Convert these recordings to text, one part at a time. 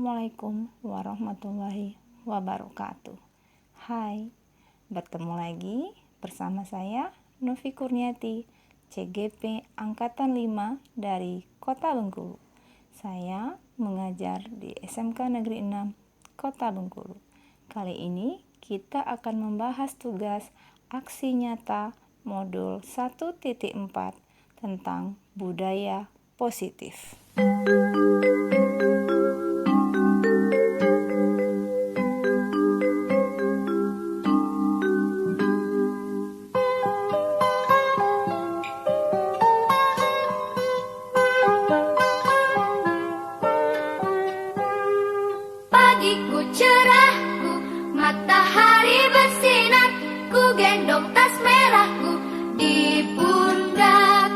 Assalamualaikum warahmatullahi wabarakatuh. Hai, bertemu lagi bersama saya Novi Kurniati, CGP Angkatan 5 dari Kota Bengkulu. Saya mengajar di SMK Negeri 6 Kota Bengkulu. Kali ini kita akan membahas tugas aksi nyata modul 1.4 tentang budaya positif. Pagiku cerahku, matahari bersinar, ku gendong tas merahku di pundak.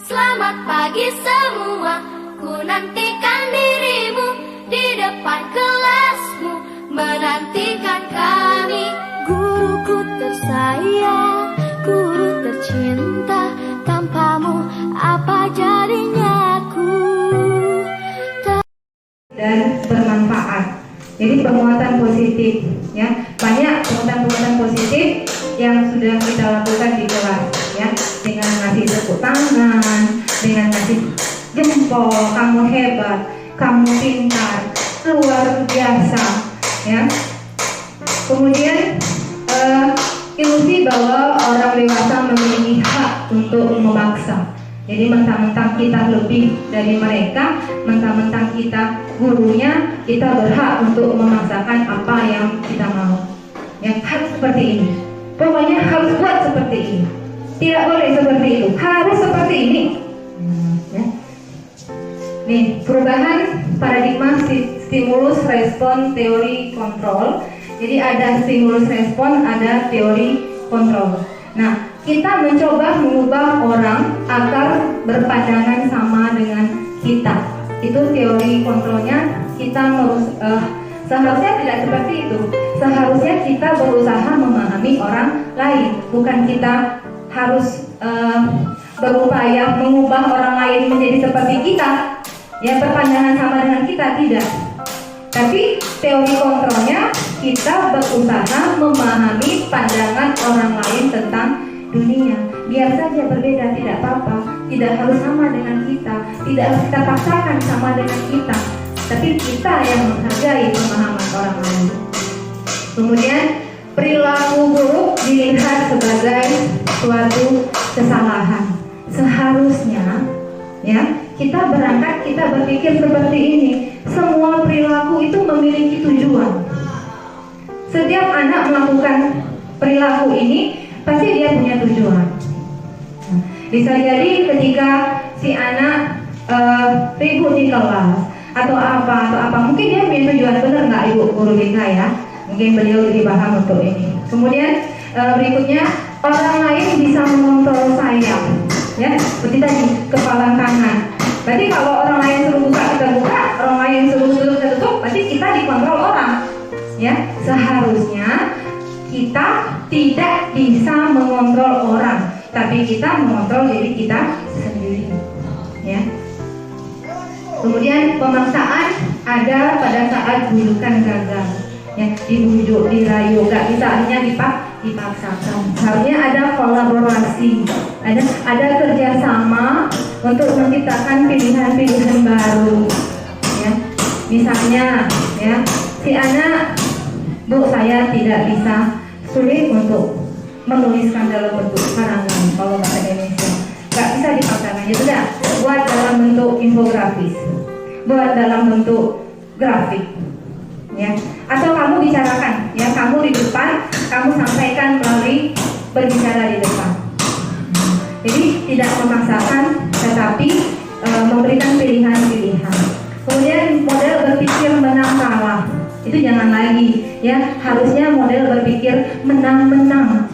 Selamat pagi semua, ku nantikan dirimu di depan kelasmu, menantikan kami. Guruku tersayang, guru tercinta, tanpamu apa jadinya aku? Dan bermanfaat. Jadi penguatan positif, ya, banyak penguatan positif yang sudah kita lakukan di kelas, ya, dengan ngasih tepuk tangan, dengan ngasih jempol, kamu hebat, kamu pintar, luar biasa, ya. Kemudian ilusi bahwa orang dewasa memiliki hak untuk memaksa. Jadi mentang-mentang kita lebih dari mereka, mentang-mentang kita gurunya, kita berhak untuk memaksakan apa yang kita mau. Yang harus seperti ini. Pokoknya harus buat seperti ini. Tidak boleh seperti itu. Harus seperti ini. Ya. Nih, perubahan paradigma stimulus respon teori kontrol. Jadi ada stimulus respon, ada teori kontrol. Nah, kita mencoba mengubah orang agar berpandangan sama dengan kita. Itu teori kontrolnya. Kita seharusnya tidak seperti itu. Seharusnya kita berusaha memahami orang lain, bukan kita harus berupaya mengubah orang lain menjadi seperti kita, ya, berpandangan sama dengan kita, tidak. Tapi teori kontrolnya kita berusaha memahami pandangan orang lain tentang dunia. Biar saja berbeda, tidak apa-apa. Tidak harus sama dengan kita, tidak harus kita paksakan sama dengan kita, tapi kita yang menghargai pemahaman orang lain. Kemudian perilaku buruk dilihat sebagai suatu kesalahan. Seharusnya, ya, kita berangkat, kita berpikir seperti ini. Semua perilaku itu memiliki tujuan. Setiap anak melakukan perilaku ini pasti dia punya tujuan. Bisa jadi ketika si anak ribut di kelas atau apa, mungkin dia punya tujuan, benar nggak Ibu Guru BK, ya? Mungkin beliau lebih paham untuk ini. Kemudian berikutnya, orang lain bisa mengontrol saya, ya, seperti tadi kepala tangan. Berarti kalau orang lain suruh buka kita buka, orang lain suruh tutup kita tutup, berarti kita dikontrol orang, ya. Seharusnya kita tidak bisa mengontrol orang, tapi kita mengontrol diri kita sendiri, ya. Kemudian pemaksaan ada pada saat bujukan gagal, ya, dibujuk, dirayu, gak bisa hanya dipaksakan. Harusnya ada kolaborasi, ada kerjasama untuk menciptakan pilihan-pilihan baru, ya. Misalnya, ya, si anak, Bu, saya tidak bisa, sulit untuk menuliskan dalam bentuk karangan kalau bahasa Indonesia, nggak bisa dipaksakan, ya sudah, buat dalam bentuk infografis, buat dalam bentuk grafik, ya, atau kamu bicarakan, ya, kamu di depan, kamu sampaikan melalui berbicara di depan. Jadi tidak memaksakan, tetapi memberikan pilihan-pilihan. Kemudian model berpikir menang kalah, itu jangan lagi, ya, harusnya model berpikir menang-menang.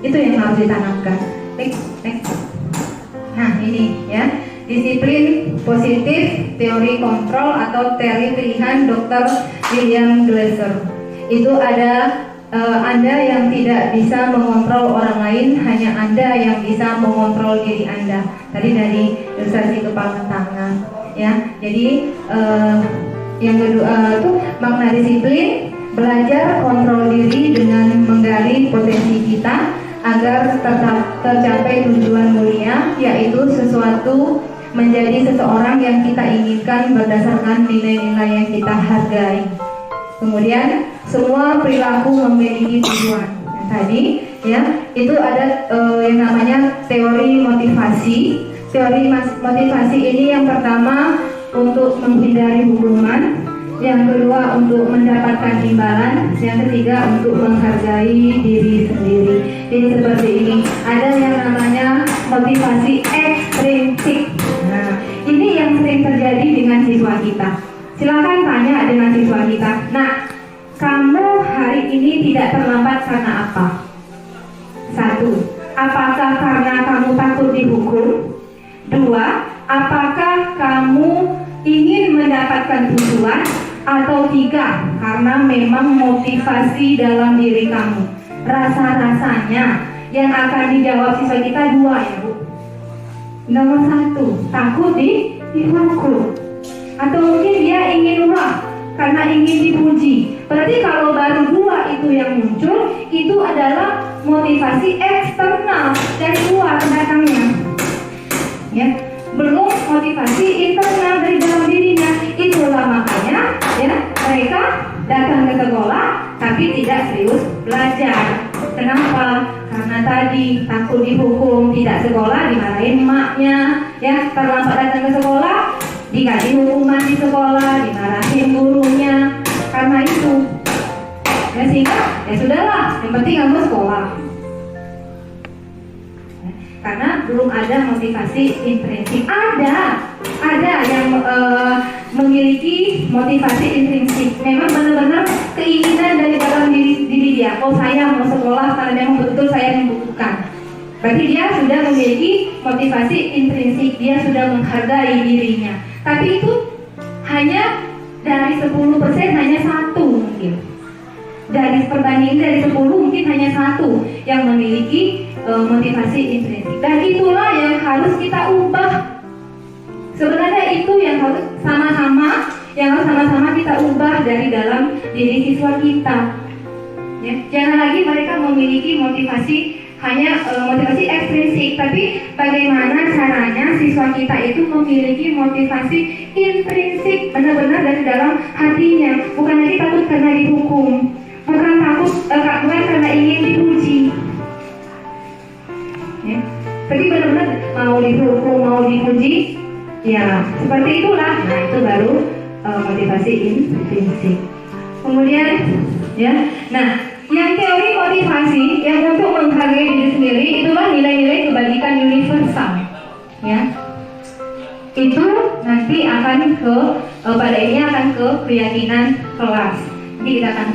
Itu yang harus ditanamkan. Next. Nah, ini, ya, disiplin positif teori kontrol atau teori pilihan Dr. William Glasser. Itu ada Anda yang tidak bisa mengontrol orang lain, hanya Anda yang bisa mengontrol diri Anda. Tadi dari ilustrasi kepala tangan, ya. Jadi Yang kedua itu makna disiplin, belajar kontrol diri dengan menggali potensi kita agar tercapai tujuan mulia, yaitu sesuatu menjadi seseorang yang kita inginkan berdasarkan nilai-nilai yang kita hargai. Kemudian semua perilaku memiliki tujuan. Yang tadi ya itu ada yang namanya teori motivasi. Teori motivasi ini yang pertama untuk menghindari hukuman, yang kedua untuk mendapatkan imbalan, yang ketiga untuk menghargai diri sendiri. Jadi seperti ini, ada yang namanya motivasi ekstrinsik. Nah, ini yang sering terjadi dengan siswa kita. Silakan tanya dengan siswa kita. Nah, kamu hari ini tidak terlambat karena apa? 1. Apakah karena kamu takut dihukum? 2. Apakah kamu ingin mendapatkan tujuan? Atau 3. Karena memang motivasi dalam diri kamu. Rasa-rasanya yang akan dijawab siswa kita 2 ya Bu. Nomor 1, takut dihukum. Atau mungkin dia ingin uang karena ingin dipuji. Berarti kalau baru 2 itu yang muncul, itu adalah motivasi eksternal dari luar datangnya. Ya, belum motivasi internal dari dalam dirinya. Itulah makanya ya mereka datang ke sekolah tapi tidak serius belajar. Kenapa? Karena tadi takut dihukum, tidak sekolah dimarahin emaknya, ya terlambat datang ke sekolah dikasih hukuman di sekolah, dimarahin gurunya. Karena itu ya sehingga ya sudahlah, yang penting kamu sekolah. Karena belum ada motivasi intrinsik. Ada yang memiliki motivasi intrinsik. Memang benar-benar keinginan dari dalam diri dia. Oh, saya mau sekolah karena memang betul saya membutuhkan. Berarti dia sudah memiliki motivasi intrinsik. Dia sudah menghargai dirinya. Tapi itu hanya dari 10% hanya 1 mungkin. Dari perbandingan dari 10 mungkin hanya 1 yang memiliki motivasi intrinsik. Dan itulah yang harus kita ubah. Sebenarnya itu yang harus sama-sama kita ubah dari dalam diri siswa kita. Ya, jangan lagi mereka memiliki motivasi hanya motivasi ekstrinsik, tapi bagaimana caranya siswa kita itu memiliki motivasi intrinsik, benar-benar dari dalam hatinya, bukan lagi takut karena dihukum, bukan karena ingin dipuji. Ya. Tapi benar-benar mau dihukum, mau dipuji, ya seperti itulah. Nah itu baru motivasi intrinsik. Kemudian, ya, nah yang teori motivasi yang untuk menghargai diri sendiri itulah nilai-nilai kebajikan universal. Ya, itu nanti akan pada ini akan ke keyakinan kelas. Jadi kita akan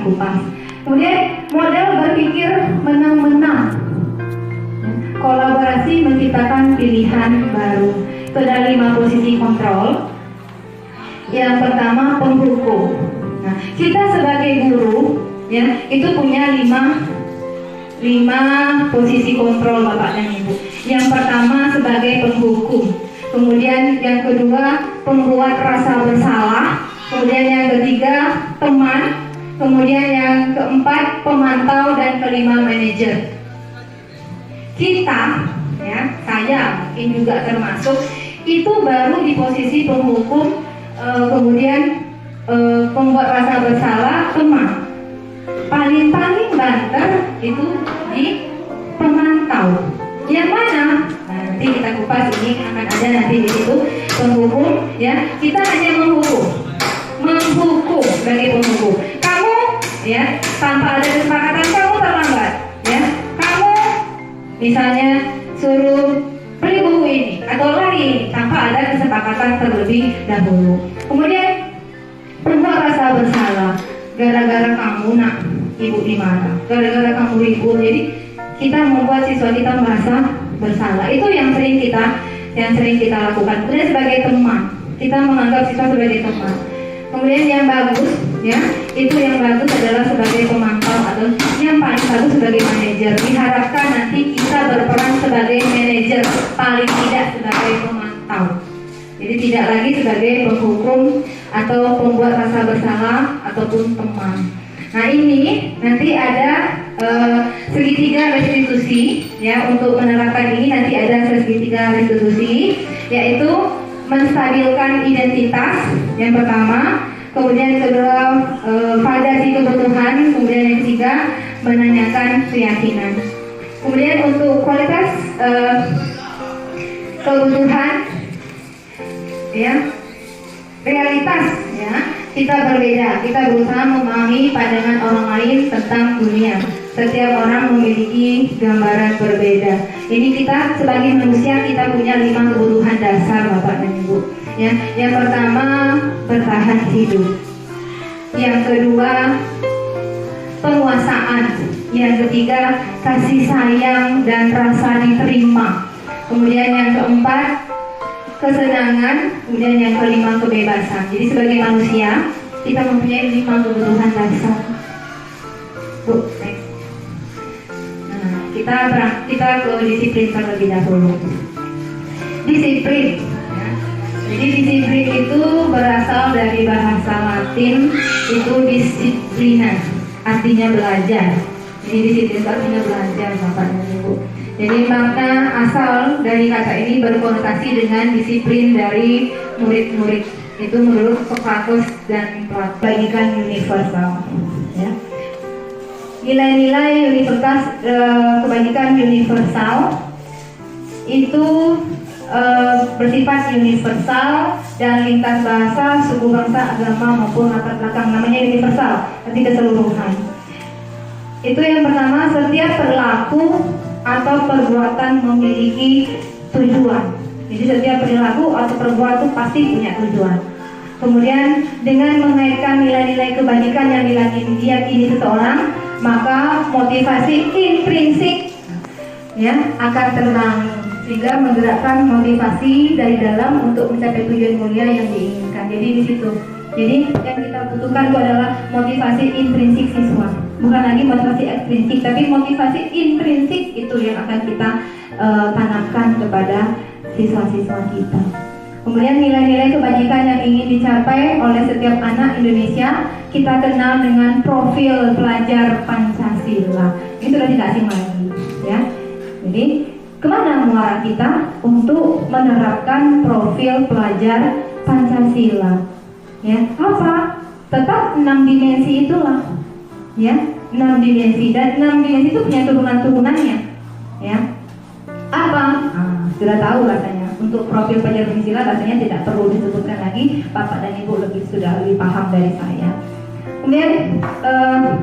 kupas. Kemudian model berpikir menang-menang. Kolaborasi menciptakan pilihan baru. Itu ada 5 posisi kontrol. Yang pertama penghukum. Nah, kita sebagai guru ya itu punya 5 posisi kontrol Bapak dan Ibu. Yang pertama sebagai penghukum. Kemudian yang kedua pembuat rasa bersalah. Kemudian yang ketiga teman. Kemudian yang keempat pemantau dan kelima manajer. Kita, ya, saya mungkin juga termasuk, itu baru di posisi penghukum, kemudian pembuat rasa bersalah, teman. Paling banter itu di pemantau. Yang mana? Nah, nanti kita kupas, ini akan ada nanti di situ penghukum, ya. Kita hanya menghukum sebagai penghukum. Kamu, ya, tanpa ada kesepakatan kamu terlambat, ya. Misalnya suruh beli buku ini atau lari ini tanpa ada kesepakatan terlebih dahulu. Kemudian pembuat rasa bersalah, gara-gara kamu nak ibu di mana, gara-gara kamu ribut, jadi kita membuat siswa kita merasa bersalah. Itu yang sering kita lakukan. Kemudian sebagai teman, kita menganggap siswa sebagai teman. Kemudian yang bagus, ya, itu yang bagus adalah sebagai pemantau atau yang paling bagus sebagai manajer. Diharapkan nanti kita berperan sebagai manajer, paling tidak sebagai pemantau. Jadi tidak lagi sebagai penghukum atau pembuat rasa bersalah ataupun teman. Nah, ini nanti ada segitiga restitusi ya. Untuk menerapkan ini nanti ada segitiga restitusi, yaitu menstabilkan identitas yang pertama, kemudian kedua validasi kebutuhan, kemudian yang ketiga menanyakan keyakinan. Kemudian untuk kualitas kebutuhan ya, realitas ya, kita berbeda, kita berusaha memahami pandangan orang lain tentang dunia. Setiap orang memiliki gambaran berbeda. Ini kita sebagai manusia, kita punya 5 kebutuhan dasar, Bapak dan Ibu. Ya, yang pertama bertahan hidup. Yang kedua penguasaan. Yang ketiga kasih sayang dan rasa diterima. Kemudian yang keempat kesenangan. Kemudian yang kelima kebebasan. Jadi sebagai manusia kita mempunyai 5 kebutuhan dasar. Bu, next. Kita ke disiplin terlebih dahulu. Disiplin. Jadi disiplin itu berasal dari bahasa Latin, itu disiplina, artinya belajar. Jadi disiplin itu artinya belajar, Bapak dan Ibu. Jadi makna asal dari kata ini berkonotasi dengan disiplin dari murid-murid. Itu menurut Socrates dan Plato. Bagikan universal. Ya. Nilai-nilai universitas, kebajikan universal itu bersifat universal dan lintas bahasa, suku, bangsa, agama maupun latar belakang. Namanya universal, arti keseluruhan. Itu yang pertama, setiap perilaku atau perbuatan memiliki tujuan. Jadi setiap perilaku atau perbuatan pasti punya tujuan. Kemudian dengan mengaitkan nilai-nilai kebajikan yang diyakini seseorang, maka motivasi intrinsik ya akan terbangun, sehingga menggerakkan motivasi dari dalam untuk mencapai tujuan mulia yang diinginkan. Jadi di situ. Jadi yang kita butuhkan itu adalah motivasi intrinsik siswa, bukan lagi motivasi ekstrinsik, tapi motivasi intrinsik itu yang akan kita tanamkan kepada siswa-siswa kita. Kemudian nilai-nilai kebajikan yang ingin dicapai oleh setiap anak Indonesia kita kenal dengan profil pelajar Pancasila. Ini sudah tidak asing lagi, ya. Jadi kemana muara kita untuk menerapkan profil pelajar Pancasila? Ya, apa? Tetap 6 dimensi itulah, ya, 6 dimensi, dan 6 dimensi itu punya turunan-turunannya, ya. Apa? Sudah tahu rasanya. Untuk profil pelajar Pancasila rasanya tidak perlu disebutkan lagi. Bapak dan Ibu sudah lebih paham dari saya. Kemudian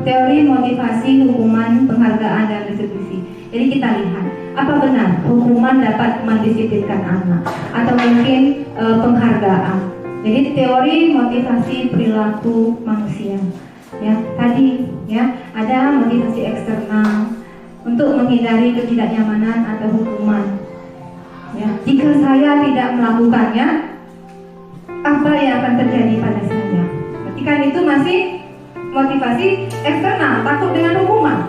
teori motivasi, hukuman, penghargaan, dan restitusi. Jadi kita lihat, apa benar hukuman dapat mendisiplinkan anak, atau mungkin penghargaan. Jadi teori motivasi perilaku manusia. Ya, tadi ya ada motivasi eksternal untuk menghindari ketidaknyamanan atau hukuman. Ya, jika saya tidak melakukannya, apa yang akan terjadi pada saya? Berarti kan itu masih motivasi eksternal, takut dengan hukuman.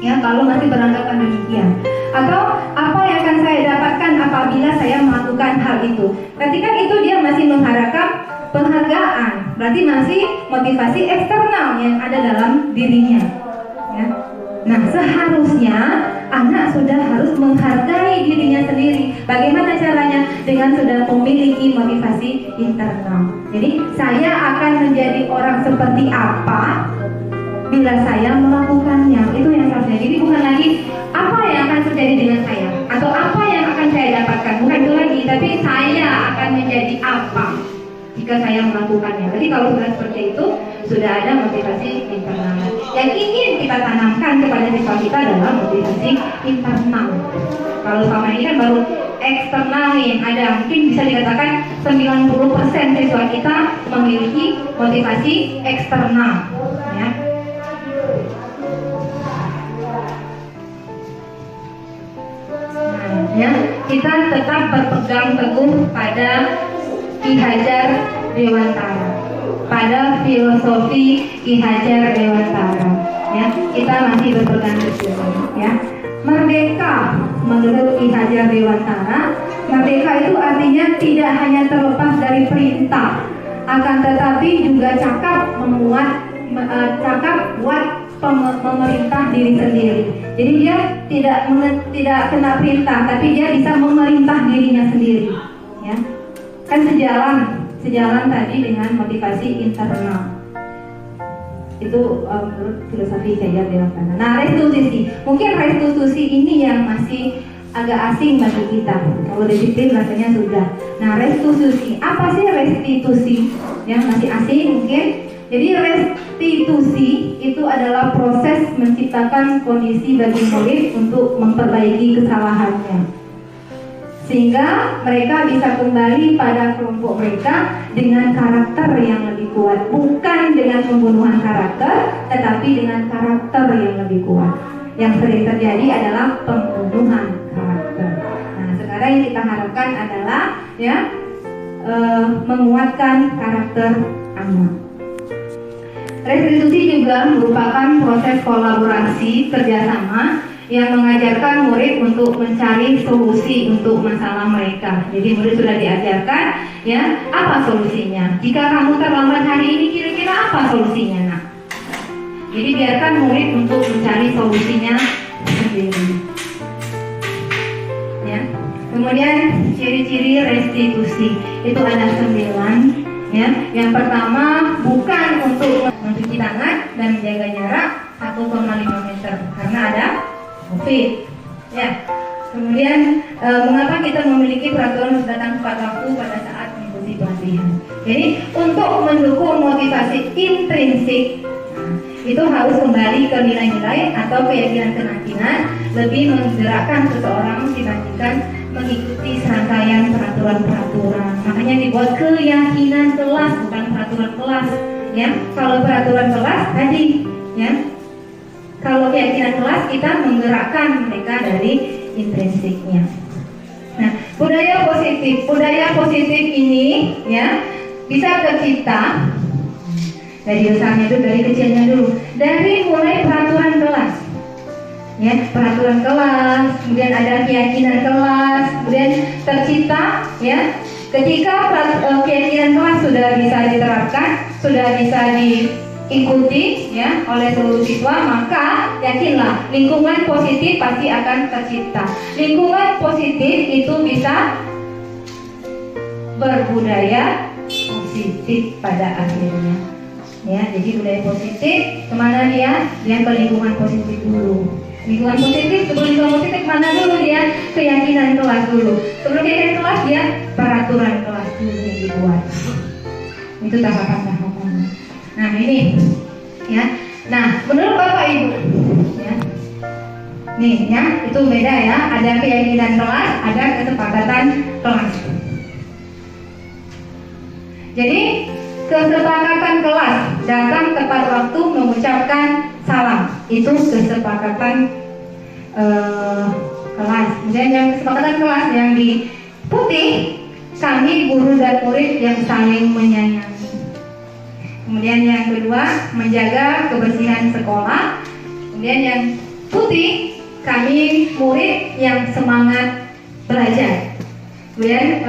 Ya, kalau masih beranggapan demikian. Atau apa yang akan saya dapatkan apabila saya melakukan hal itu? Berarti kan itu dia masih mengharapkan penghargaan. Berarti masih motivasi eksternal yang ada dalam dirinya. Ya. Nah, seharusnya anak sudah harus menghargai dirinya sendiri. Bagaimana caranya? Dengan sudah memiliki motivasi internal. Jadi saya akan menjadi orang seperti apa bila saya melakukannya. Itu yang seharusnya. Jadi bukan lagi apa yang akan terjadi dengan saya atau apa yang akan saya dapatkan. Bukan itu lagi, tapi saya akan menjadi apa jika saya melakukannya. Jadi kalau sudah seperti itu, sudah ada motivasi internal. Yang ingin kita tanamkan kepada siswa kita adalah motivasi internal. Kalau selama ini kan baru eksternal yang ada. Mungkin bisa dikatakan 90% siswa kita memiliki motivasi eksternal. Ya. Nah, ya, kita tetap berpegang teguh pada Ki Hajar Dewantara, pada filosofi Ki Hajar Dewantara. Ya, kita masih berpegang teguh. Ya, merdeka menurut Ki Hajar Dewantara, merdeka itu artinya tidak hanya terlepas dari perintah akan tetapi juga cakap buat memerintah diri sendiri. Jadi dia tidak kena perintah, tapi dia bisa memerintah dirinya sendiri. Ya, kan sejalan tadi dengan motivasi internal. Itu menurut filosofi Cagap Dewakana. Nah, restitusi. Mungkin restitusi ini yang masih agak asing bagi kita. Kalau disiplin rasanya sudah. Nah, restitusi. Apa sih restitusi? Yang masih asing mungkin. Jadi restitusi itu adalah proses menciptakan kondisi bagi murid untuk memperbaiki kesalahannya, sehingga mereka bisa kembali pada kelompok mereka dengan karakter yang lebih kuat, bukan dengan pembunuhan karakter, tetapi dengan karakter yang lebih kuat. Yang sering terjadi adalah pembunuhan karakter. Nah, sekarang yang kita harapkan adalah menguatkan karakter anak. Restitusi juga merupakan proses kolaborasi kerjasama yang mengajarkan murid untuk mencari solusi untuk masalah mereka. Jadi murid sudah diajarkan, ya, apa solusinya? Jika kamu terlambat hari ini, kira-kira apa solusinya, nak? Jadi biarkan murid untuk mencari solusinya sendiri. Ya. Kemudian ciri-ciri restitusi itu ada 9. Ya, yang pertama bukan untuk mencuci tangan dan menjaga jarak 1,5 meter karena ada COVID. Ya. Kemudian mengapa kita memiliki peraturan datang tepat waktu pada saat mengikuti pelatihan? Jadi untuk mendukung motivasi intrinsik, itu harus kembali ke nilai-nilai atau keyakinan-keyakinan, lebih menggerakkan seseorang dibandingkan mengikuti serangkaian peraturan-peraturan. Makanya dibuat keyakinan kelas, bukan peraturan kelas. Ya, kalau peraturan kelas tadi, ya, kalau keyakinan kelas kita menggerakkan mereka dari intrinsiknya. Nah, budaya positif ini, ya, bisa tercipta dari dasarnya dulu, dari kecilnya dulu, dari mulai peraturan kelas. Ya, peraturan kelas, kemudian ada keyakinan kelas, kemudian tercipta, ya. Ketika keyakinan kelas sudah bisa diterapkan, sudah bisa diikuti, ya, oleh seluruh siswa, maka yakinlah lingkungan positif pasti akan tercipta. Lingkungan positif itu bisa berbudaya positif pada akhirnya. Ya, jadi budaya positif kemana dia? Dia ke lingkungan positif dulu. Lingkungan positif, sebelum lingkungan positif mana dulu dia? Keyakinan kelas dulu. Sebelum keyakinan kelas dia peraturan kelas dulu yang dibuat. Itu tahapan-tahapannya. Nah ini, ya. Nah menurut Bapak Ibu, ya, nih ya, itu beda ya. Ada keyakinan kelas, ada kesepakatan kelas. Jadi kesepakatan kelas datang tepat waktu mengucapkan salam, itu kesepakatan kelas. Kemudian yang kesepakatan kelas yang di putih, kami guru dan murid yang saling menyayangi. Kemudian yang kedua, menjaga kebersihan sekolah. Kemudian yang putih, kami murid yang semangat belajar. Kemudian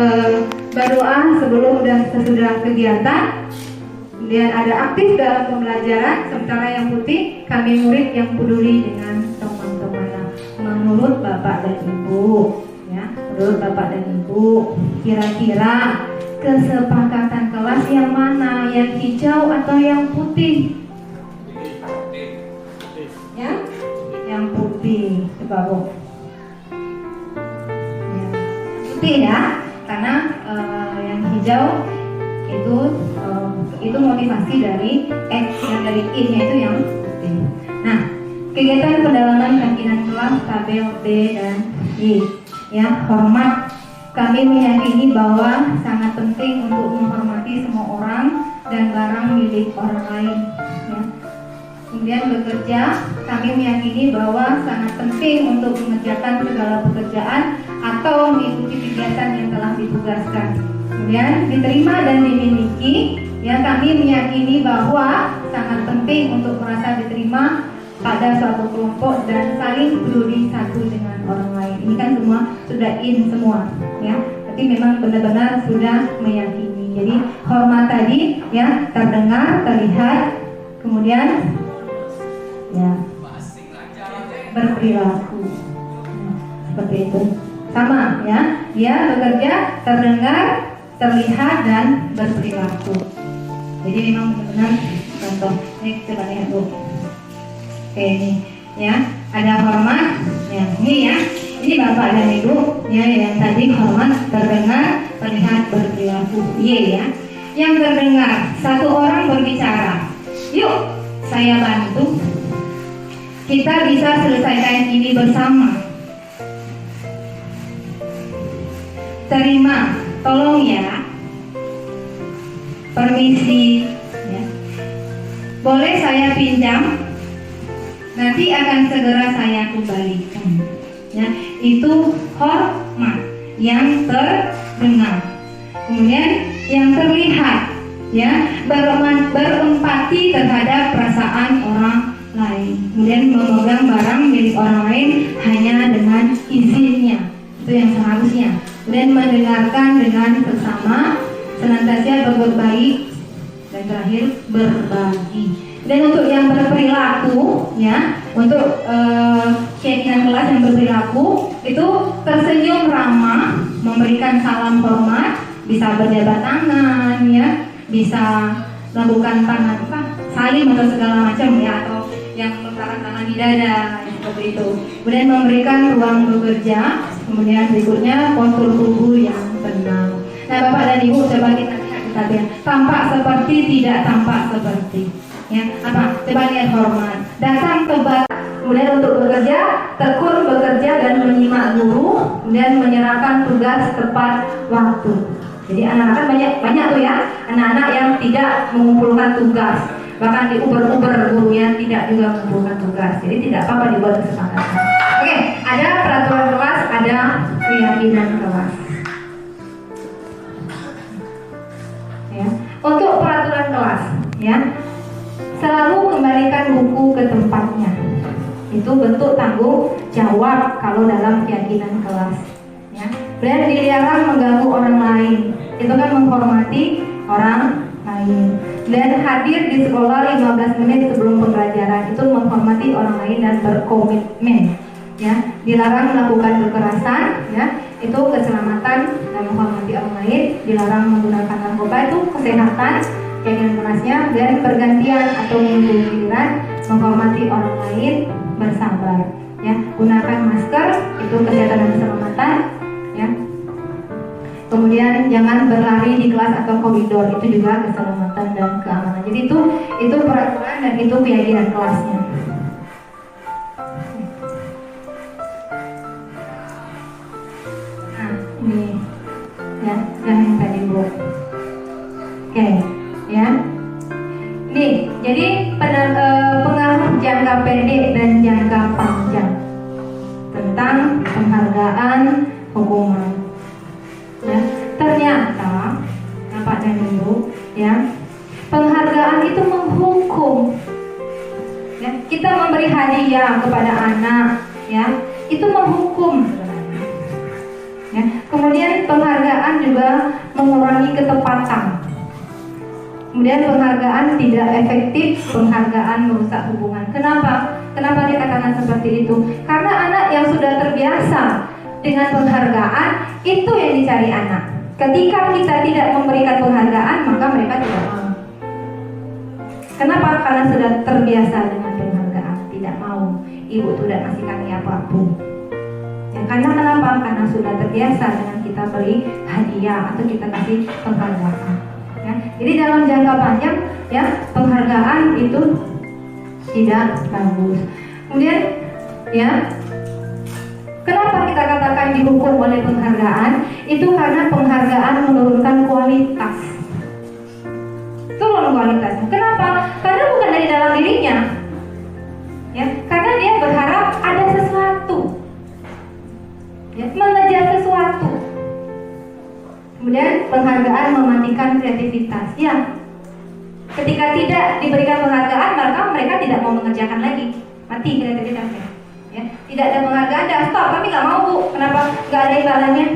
berdoa sebelum dan sesudah kegiatan. Kemudian ada aktif dalam pembelajaran. Sementara yang putih, kami murid yang peduli dengan teman-teman. Menurut Bapak dan Ibu, ya, menurut Bapak dan Ibu, kira-kira kesepakatan kelas yang mana? Yang hijau atau yang putih? Ya, yang putih. Coba Bu. Ya, putih ya, karena yang hijau itu motivasi dari yang dari I-nya itu yang putih. Nah, kegiatan pendalaman keyakinan kelas tabel B dan I, ya, hormat. Kami meyakini bahwa sangat penting untuk menghormati semua orang dan barang milik orang lain, ya. Kemudian bekerja, kami meyakini bahwa sangat penting untuk mengerjakan segala pekerjaan atau mengikuti kegiatan yang telah ditugaskan. Kemudian diterima dan dimiliki, ya, kami meyakini bahwa sangat penting untuk merasa diterima pada suatu kelompok dan saling peduli satu dengan orang lain. Ini kan semua sudah in semua, ya. Tapi memang benar-benar sudah meyakini. Jadi hormat tadi ya terdengar, terlihat, kemudian ya berperilaku. Seperti itu. Sama ya, dia bekerja, terdengar, terlihat dan berperilaku. Jadi memang benar-benar contoh. Ini coba lihat Bu. Oke ini ya, ada hormat. Ya ini ya, ini Bapak dan Ibu ya yang tadi hormat, terdengar, terlihat, berperilaku. Iya ya. Yang terdengar, satu orang berbicara. Yuk, saya bantu. Kita bisa selesaikan ini bersama. Terima, tolong ya. Permisi ya. Boleh saya pinjam? Nanti akan segera saya kembalikan. Ya, itu hormat yang terdengar. Kemudian yang terlihat ya, berempati terhadap perasaan orang lain. Kemudian memegang barang milik orang lain hanya dengan izinnya. Itu yang seharusnya. Dan mendengarkan dengan seksama, senantiasa berbuat baik, dan terakhir berbagi. Dan untuk yang berperilaku ya, untuk keyakinan kelas yang berperilaku itu tersenyum ramah, memberikan salam hormat, bisa berjabat tangan ya, bisa melakukan tangan salim atau segala macam ya, atau yang meletakkan tangan di dada seperti itu. Kemudian memberikan ruang bekerja. Kemudian berikutnya postur tubuh yang tenang. Nah Bapak dan Ibu coba kita lihat tadi ya. Tampak seperti, tidak tampak seperti. Ya apa? Coba lihat hormat. Datang tepat. Kemudian untuk bekerja, tekun bekerja dan menyimak guru. Kemudian menyerahkan tugas tepat waktu. Jadi anak-anak kan banyak tuh ya, anak-anak yang tidak mengumpulkan tugas. Bahkan di Uber gurunya tidak juga mengumpulkan tugas. Jadi tidak apa-apa dibuat kesepakatan. Oke, ada peraturan kelas, ada keyakinan kelas. Ya. Untuk peraturan kelas, ya, selalu kembalikan buku ke tempatnya. Itu bentuk tanggung jawab kalau dalam keyakinan kelas. Ya. Dan dilarang mengganggu orang lain. Itu kan menghormati orang lain. Dan hadir di sekolah 15 menit sebelum pembelajaran itu menghormati orang lain dan berkomitmen. Ya, dilarang melakukan kekerasan, ya, itu keselamatan dan menghormati orang lain. Dilarang menggunakan narkoba, itu kesehatan, keyakinan kerasnya. Dan pergantian atau menunggu giliran, menghormati orang lain, bersabar. Ya, gunakan masker, itu kesehatan dan keselamatan. Ya. Kemudian jangan berlari di kelas atau koridor, itu juga keselamatan dan keamanan. Jadi itu peraturan dan itu keyakinan kelasnya. Ini ya, yang tadi Bu. Oke, ya. Ini jadi pengaruh jangka pendek dan jangka panjang tentang penghargaan hukuman. Ya, ternyata Bapak dan Ibu, ya, penghargaan itu menghukum. Ya, kita memberi hadiah kepada anak, ya, itu menghukum. Ya, kemudian penghargaan juga mengurangi ketepatan. Kemudian penghargaan tidak efektif, penghargaan merusak hubungan. Kenapa? Kenapa dikatakan seperti itu? Karena anak yang sudah terbiasa dengan penghargaan, itu yang dicari anak. Ketika kita tidak memberikan penghargaan, maka mereka tidak mau. Kenapa? Karena sudah terbiasa dengan penghargaan, tidak mau. Ibu tidak kasih kami apapun. Ya, karena kenapa? Karena sudah terbiasa dengan kita beri hadiah atau kita kasih penghargaan. Ya, jadi dalam jangka panjang, ya, penghargaan itu tidak bagus. Kemudian, ya, kenapa kita katakan dihukum oleh penghargaan? Itu karena penghargaan menurunkan kualitas. Turun kualitasnya. Kenapa? Karena bukan dari dalam dirinya. Ya, karena dia berharap ada sesuatu. Ya, mengejar sesuatu. Kemudian penghargaan mematikan kreativitas. Ya, ketika tidak diberikan penghargaan, maka mereka tidak mau mengerjakan lagi. Mati kreativitasnya. Ya, tidak ada penghargaan, dah stop. Kami nggak mau Bu. Kenapa? Nggak ada imbalannya.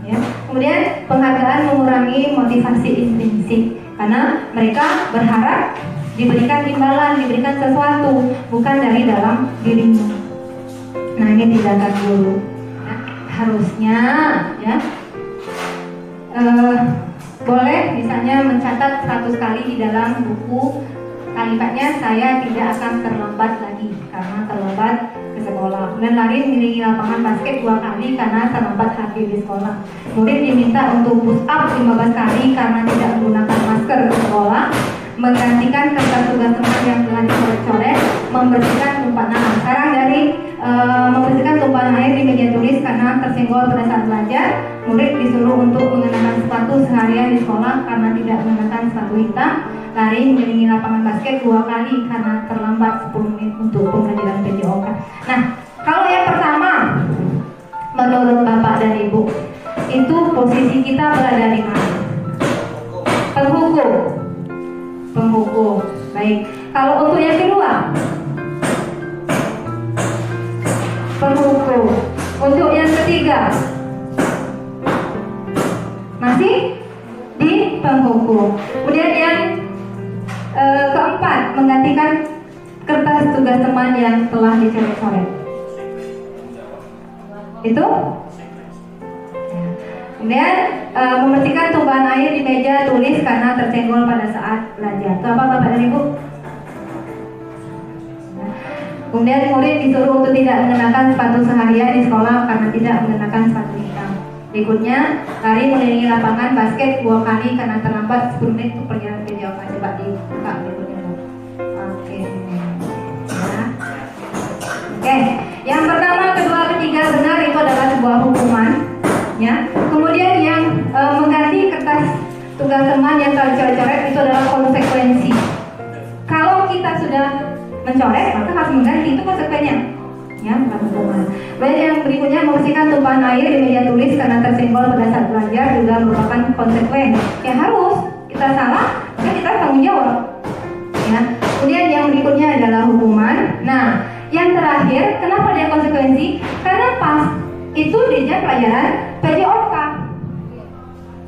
Ya. Kemudian penghargaan mengurangi motivasi intrinsik karena mereka berharap diberikan imbalan, diberikan sesuatu bukan dari dalam dirinya. Nah, ini tindakan guru. Nah, harusnya ya boleh misalnya mencatat 100 kali di dalam buku kalimatnya saya tidak akan terlambat lagi karena terlambat ke sekolah. Kemudian lari mengelilingi lapangan basket 2 kali karena terlambat hadir di sekolah. Murid diminta untuk push up 15 kali karena tidak menggunakan masker ke sekolah. Menggantikan kertas tugas teman yang telah dicoret-coret, membersihkan tumpahan. Nah, sekarang dari membersihkan tumpahan air di meja tulis karena tersenggol pada saat belajar. Murid disuruh untuk mengenakan sepatu seharian di sekolah karena tidak mengenakan sepatu hitam. Lari mengelilingi lapangan basket 2 kali karena terlambat 10 menit untuk pembelajaran PJOK. Nah, kalau yang pertama, menurut Bapak dan Ibu, itu posisi kita berada di mana? Penghukum. Baik. Kalau untuk yang kedua, penghukum. Untuk yang ketiga, masih di penghukum. Kemudian yang keempat, menggantikan kertas tugas teman yang telah dicoret-coret. Itu. Kemudian membersihkan tumpahan air di meja tulis karena tersenggol pada saat belajar. Itu apa Bapak dan Ibu? Kemudian murid disuruh untuk tidak mengenakan sepatu seharian di sekolah karena tidak mengenakan sepatu hitam. Berikutnya, lari mengelilingi lapangan basket 2 kali karena terlambat 10 menit untuk perjalanan PJOK. Coba dibuka berikutnya. Oke. Ya. Oke. Yang pertama, kedua, ketiga benar itu adalah sebuah hukuman. Ya. Kemudian yang mengganti kertas tugas teman yang tercoret-coret itu adalah konsekuensi. Kalau kita sudah mencoret, maka harus mengganti, itu konsekuensinya. Ya, bukan hukuman. Kemudian yang berikutnya, membersihkan tumpahan air di meja tulis karena tersenggol pada saat belajar juga merupakan konsekuen. Ya harus, kita salah, maka kita tanggung jawab. Ya. Kemudian yang berikutnya adalah hukuman. Nah, yang terakhir, kenapa dia konsekuensi? Karena pas itu di jam pelajaran PJOK.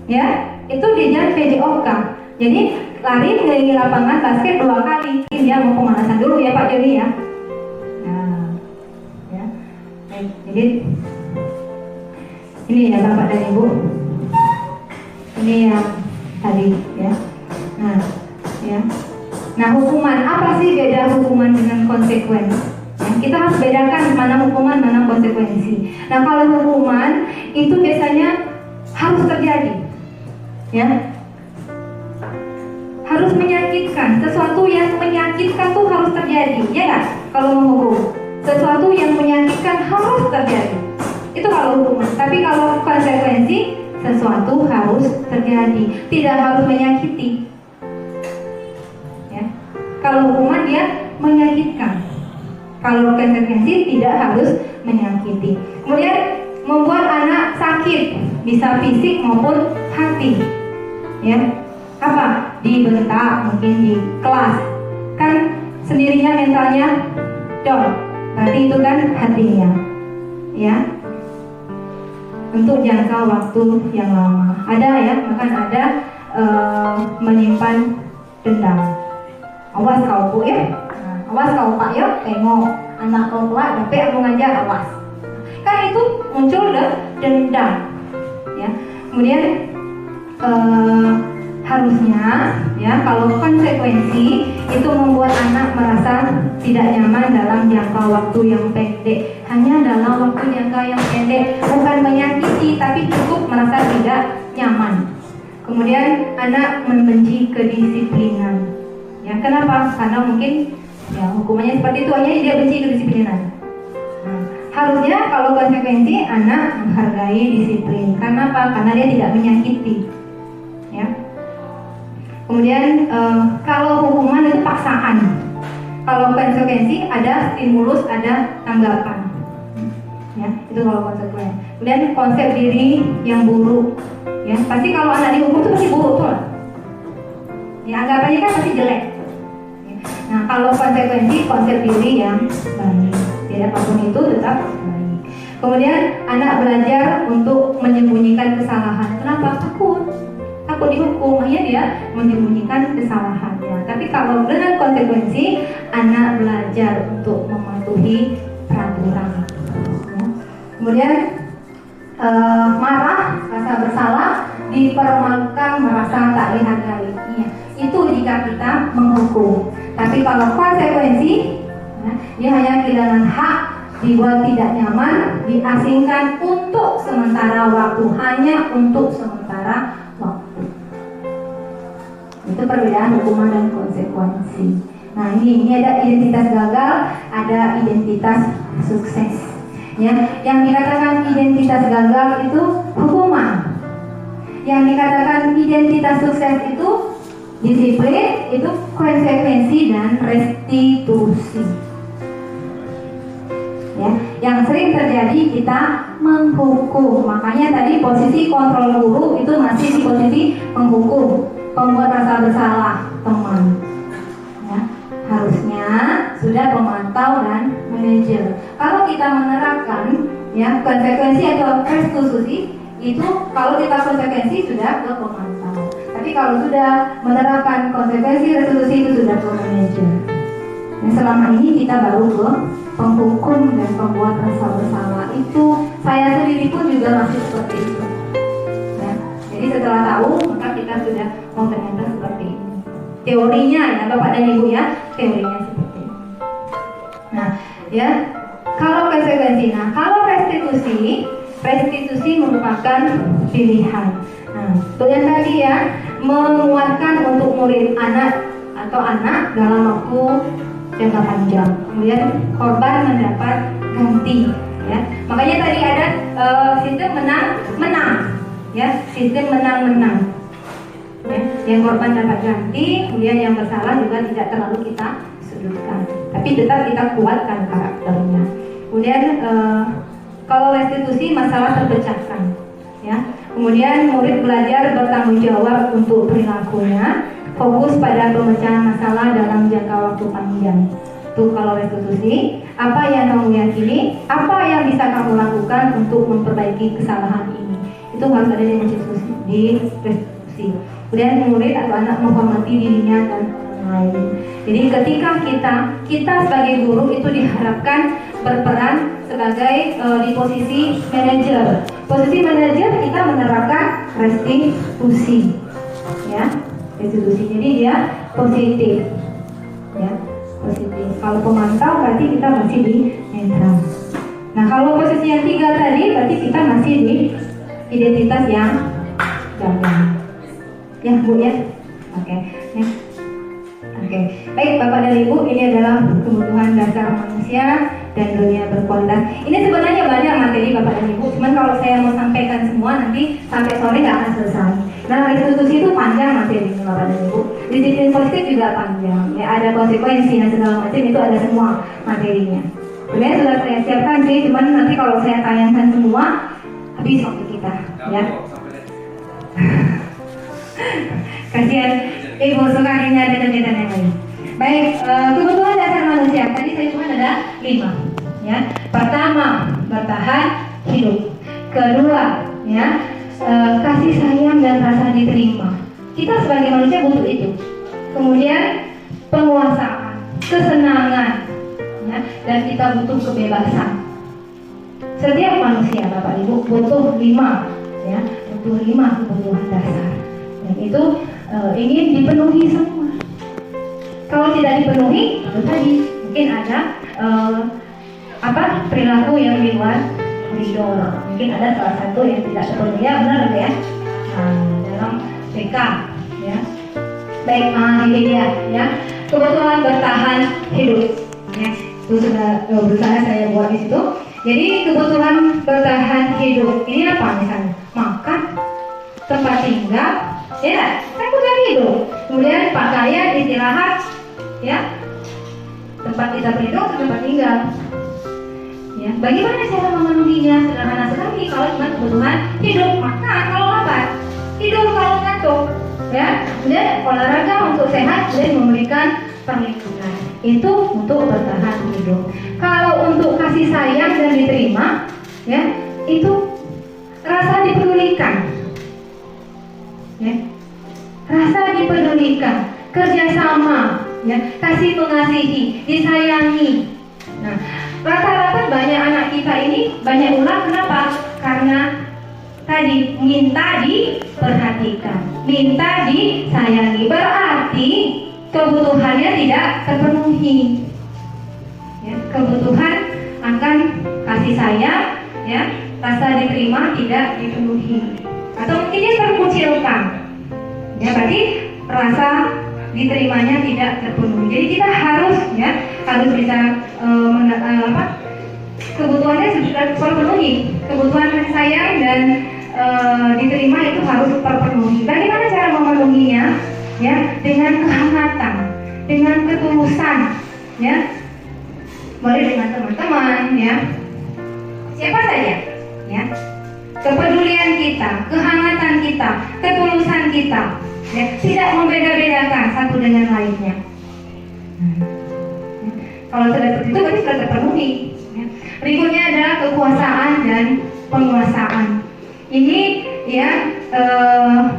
Ya, itu di jam PJOK. Jadi lari mengelilingi lapangan basket 2 kali. Dia mau pemanasan dulu ya Pak Joni ya. Nah, ya. Jadi ini ya Bapak dan Ibu. Ini yang tadi ya. Nah, ya. Nah, hukuman apa sih beda hukuman dengan konsekuensi? Kita harus bedakan mana hukuman, mana konsekuensi. Nah, kalau hukuman itu biasanya harus terjadi, ya, harus menyakitkan. Sesuatu yang menyakitkan tuh harus terjadi, ya nggak? Kalau menghukum, sesuatu yang menyakitkan harus terjadi. Itu kalau hukuman. Tapi kalau konsekuensi, sesuatu harus terjadi, tidak harus menyakiti. Ya, kalau hukuman dia menyakitkan. Kalau konsekuensi tidak harus menyakiti. Kemudian membuat anak sakit, bisa fisik maupun hati. Ya, apa? Dibentak mungkin di kelas, kan sendirinya mentalnya down. Berarti itu kan hatinya. Ya, untuk jangka waktu yang lama. Ada ya, bahkan ada menyimpan dendam. Awas kau Bu ya. Awas kau Pak ya, tengok anak kau tua tapi aku ngajar, awas. Kan itu muncul dendam. Ya. Kemudian harusnya ya kalau konsekuensi itu membuat anak merasa tidak nyaman dalam jangka waktu yang pendek. Hanya dalam waktu jangka yang pendek, bukan menyakiti tapi cukup merasa tidak nyaman. Kemudian anak membenci kedisiplinan. Ya, kenapa? Karena mungkin ya hukumannya seperti itu, hanya dia benci kedisiplinan. Nah, harusnya kalau konsekuensi anak menghargai disiplin. Karena apa? Karena dia tidak menyakiti. Ya. Kemudian kalau hukuman itu paksaan. Kalau konsekuensi ada stimulus, ada tanggapan. Ya, itu kalau konsekuensi. Kemudian konsep diri yang buruk. Ya, pasti kalau anak dihukum itu pasti buruk tuh. Ya, anggapannya kan pasti jelek. Nah, kalau konsekuensi konsep diri yang baik, jadi apapun itu tetap baik. Kemudian anak belajar untuk menyembunyikan kesalahan. Kenapa? Takut dihukum, akhirnya dia menyembunyikan kesalahannya. Tapi kalau dengan konsekuensi, anak belajar untuk mematuhi peraturan. Kemudian marah, rasa bersalah, dipermalukan, merasa tak dihargai. Itu jika kita menghukum. Tapi kalau konsekuensi, dia hanya kehilangan hak, dibuat tidak nyaman, diasingkan untuk sementara waktu, hanya untuk sementara waktu. Itu perbedaan hukuman dan konsekuensi. Nah ini ada identitas gagal, ada identitas sukses. Ya, yang dikatakan identitas gagal itu hukuman. Yang dikatakan identitas sukses itu disiplin, itu konsekuensi dan restitusi. Ya, yang sering terjadi kita menghukum. Makanya tadi posisi kontrol guru itu masih di posisi menghukum, pembuat rasa bersalah teman. Ya, harusnya sudah pemantau dan manajer. Kalau kita menerapkan ya konsekuensi atau restitusi itu, kalau kita konsekuensi sudah ke pemantau. Tapi kalau sudah menerapkan konsekuensi restitusi itu sudah ke manajer. Nah, selama ini kita baru ke penghukum dan pembuat rasa bersalah. Itu saya sendiri pun juga masih seperti itu. Ya, jadi setelah tahu maka kita sudah ternyata seperti ini. Teorinya ya Bapak dan Ibu ya, teorinya seperti ini. Nah ya, kalau konsekuensi, nah kalau restitusi merupakan pilihan. Nah, itu yang tadi ya, menguatkan untuk murid anak dalam waktu jangka panjang. Kemudian korban mendapat ganti. Ya, makanya tadi ada sistem menang, ya, sistem menang. Ya, yang korban dapat ganti, kemudian yang bersalah juga tidak terlalu kita sudutkan, tapi tetap kita kuatkan karakternya. Kemudian kalau restitusi masalah terpecahkan, ya. Kemudian murid belajar bertanggung jawab untuk perilakunya, fokus pada pemecahan masalah dalam jangka waktu panjang. Itu kalau restitusi, apa yang kamu yakini, apa yang bisa kamu lakukan untuk memperbaiki kesalahan ini. Itu harus ada di restitusi. Kemudian murid atau anak menghormati dirinya dan orang lain. Jadi ketika kita sebagai guru itu diharapkan berperan sebagai di posisi manajer. Posisi manajer kita menerapkan restitusi, ya, restitusi. Jadi dia positif, ya, positif. Kalau pemantau berarti kita masih di netral. Nah kalau posisi yang 3 tadi berarti kita masih di identitas yang gagal. Ya Bu ya, oke. Oke. Baik Bapak dan Ibu, ini adalah kebutuhan dasar manusia dan dunia berkualitas. Ini sebenarnya banyak materi Bapak dan Ibu, cuman kalau saya mau sampaikan semua nanti sampai sore nggak akan selesai. Nah restitusi itu panjang materinya Bapak dan Ibu. Disiplin politik juga panjang, ya, ada konsekuensi dan segala macam, itu ada semua materinya. Sebenarnya sudah saya siapkan sih, cuman nanti kalau saya tayangkan semua habis waktu kita, ya. Kasihan Ibu sekalinya ada kegiatan yang lain. Baik, kebutuhan dasar manusia tadi saya cuma ada 5, ya. Pertama, bertahan hidup. Kedua, ya, kasih sayang dan rasa diterima. Kita sebagai manusia butuh itu. Kemudian penguasaan, kesenangan, ya, dan kita butuh kebebasan. Setiap manusia Bapak Ibu butuh 5, ya, butuh 5 kebutuhan dasar. Dan itu ingin dipenuhi semua. Kalau tidak dipenuhi, itu tadi mungkin ada perilaku yang di luar koridor. Mungkin ada salah satu yang tidak terpenuhi, ya benar ya. Dalam BK, ya. Baik, ini dia, ya. Kebutuhan bertahan hidup. Ya, itu sudah berusaha saya buat di situ. Jadi kebutuhan bertahan hidup ini apa misalnya? Makan, tempat tinggal. Ya, kan bukan hidup. Kemudian pakaian, istirahat, ya, tempat kita berhidup, tempat tinggal. Ya, bagaimana cara memenuhinya? Sederhana sekali. Kalau cuma kebutuhan hidup, makan kalau lapar, tidur kalau ngantuk, ya. Kemudian olahraga untuk sehat dan memberikan perlindungan. Itu untuk bertahan hidup. Kalau untuk kasih sayang dan diterima, ya, itu rasa dipedulikan, ya, rasa dipedulikan, kerjasama, ya, kasih mengasihi, disayangi. Nah, rata-rata banyak anak kita ini banyak ulah. Kenapa? Karena tadi minta diperhatikan, minta disayangi, berarti kebutuhannya tidak terpenuhi. Ya, kebutuhan akan kasih sayang, ya, rasa diterima tidak dipenuhi, atau mungkin dia terkucilkan. Ya, berarti rasa diterimanya tidak terpenuhi. Jadi kita harus, ya, harus bisa kebutuhannya sudah terpenuhi, kebutuhan kasih sayang dan diterima itu harus terpenuhi. Bagaimana cara memenuhinya? Ya, dengan kehangatan, dengan ketulusan, ya. Boleh dengan teman-teman, ya, siapa saja, ya. Kepedulian kita, kehangatan kita, ketulusan kita, ya, tidak membeda-bedakan satu dengan lainnya. Kalau sudah seperti itu berarti sudah terpenuhi, ya. Berikutnya adalah kekuasaan dan penguasaan. Ini, ya,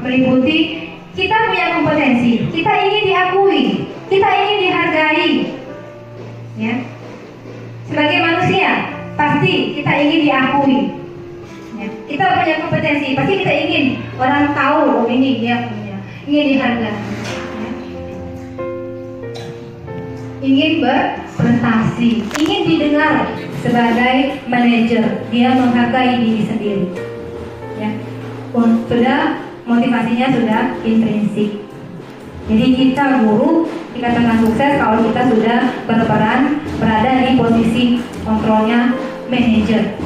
meliputi kita punya kompetensi, kita ingin diakui, kita ingin dihargai, ya. Sebagai manusia pasti kita ingin diakui, ya. Kita punya kompetensi, pasti kita ingin orang tahu, oh ini dia punya, ingin dihargai, ya. Ingin berprestasi, ingin didengar sebagai manajer, dia menghargai diri sendiri, ya. Sudah motivasinya sudah intrinsik. Jadi kita guru dikatakan sukses kalau kita sudah berada di posisi kontrolnya manajer,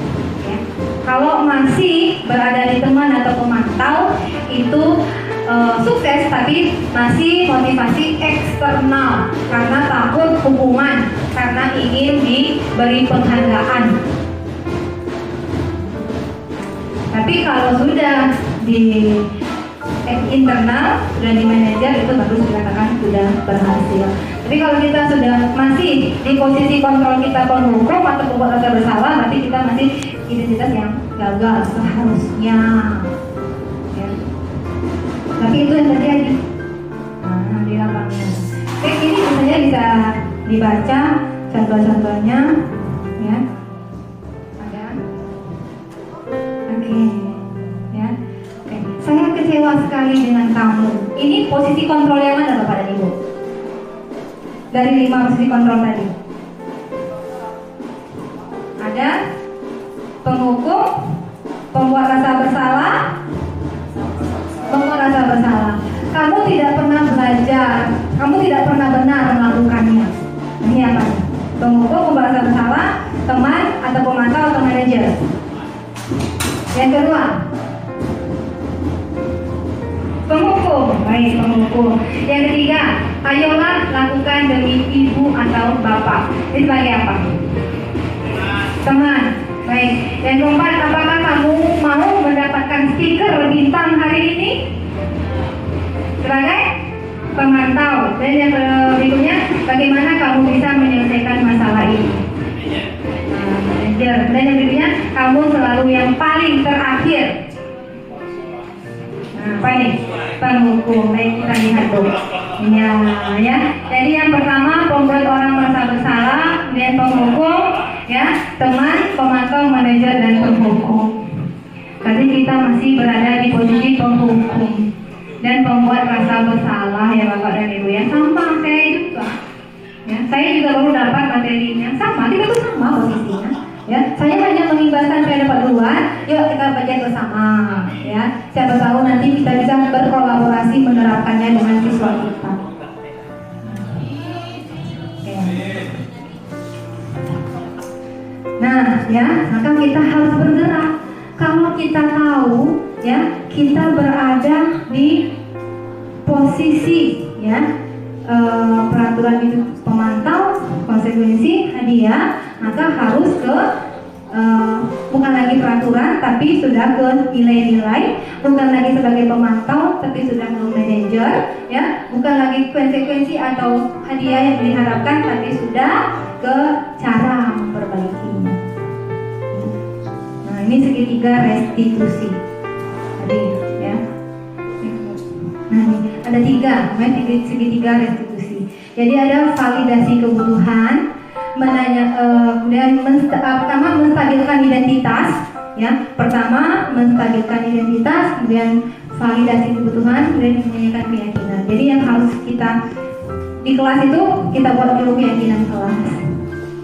ya. Kalau masih berada di teman atau pemantau itu sukses tapi masih motivasi eksternal karena takut hukuman, karena ingin diberi penghargaan. Tapi kalau sudah di internal, sudah di manajer, itu baru dikatakan sudah berhasil. Tapi kalau kita sudah masih di posisi kontrol kita penghukum atau pembuat rasa bersalah, berarti kita masih identitas yang gagal seharusnya, ya. Tapi itu yang terjadi di lapangan. Oke, ini misalnya bisa dibaca contoh-contohnya, ya. Ada, oke. Saya kecewa sekali dengan kamu. Ini posisi kontrol yang mana Bapak dan Ibu? Dari 5 posisi kontrol tadi. Ada penghukum, pembuat rasa bersalah, pembuat rasa bersalah. Kamu tidak pernah belajar, kamu tidak pernah benar melakukannya. Ini apa? Penghukum, pembuat rasa bersalah, teman atau pemantau atau manajer. Yang kedua, penghukum, baik, penghukum. Yang ketiga, ayolah lakukan demi ibu atau bapak. Ini sebagai apa? Teman, baik. Yang keempat, apakah kamu mau mendapatkan stiker bintang hari ini? Sebagai pemantau. Dan yang berikutnya, bagaimana kamu bisa menyelesaikan masalah ini? Manajer. Dan yang berikutnya, kamu selalu yang paling terakhir. Apa ini? Penghukum. Baik, kita lihat dulu. Ya. Jadi yang pertama, pembuat orang merasa bersalah, dan penghukum, ya, teman, pemantau, manajer, dan penghukum. Berarti kita masih berada di posisi penghukum dan pembuat rasa bersalah, ya Bapak dan Ibu, ya. Sama saya juga. Ya, saya juga baru dapat materinya sama, kita tuh sama posisinya. Ya, saya hanya mengimbaskan saya dapat duluan. Yuk kita baca bersama, ya. Siapa tahu nanti kita bisa berkolaborasi menerapkannya dengan siswa kita. Oke. Nah, ya, maka kita harus bergerak. Kalau kita tahu, ya, kita berada di posisi, ya, peraturan itu pemantau, konsekuensi, hadiah, maka harus ke bukan lagi peraturan tapi sudah ke nilai-nilai, bukan lagi sebagai pemantau tapi sudah ke manajer, ya, bukan lagi konsekuensi atau hadiah yang diharapkan tapi sudah ke cara memperbaikinya. Nah, Nah, ini segitiga restitusi. Tadi ya. Nah, ini ada tiga, namanya segitiga restitusi. Jadi ada validasi kebutuhan, kemudian pertama menstabilkan identitas, ya. Pertama menstabilkan identitas, kemudian validasi kebutuhan, kemudian menanyakan keyakinan. Jadi yang harus kita di kelas itu kita buat dulu keyakinan kelas.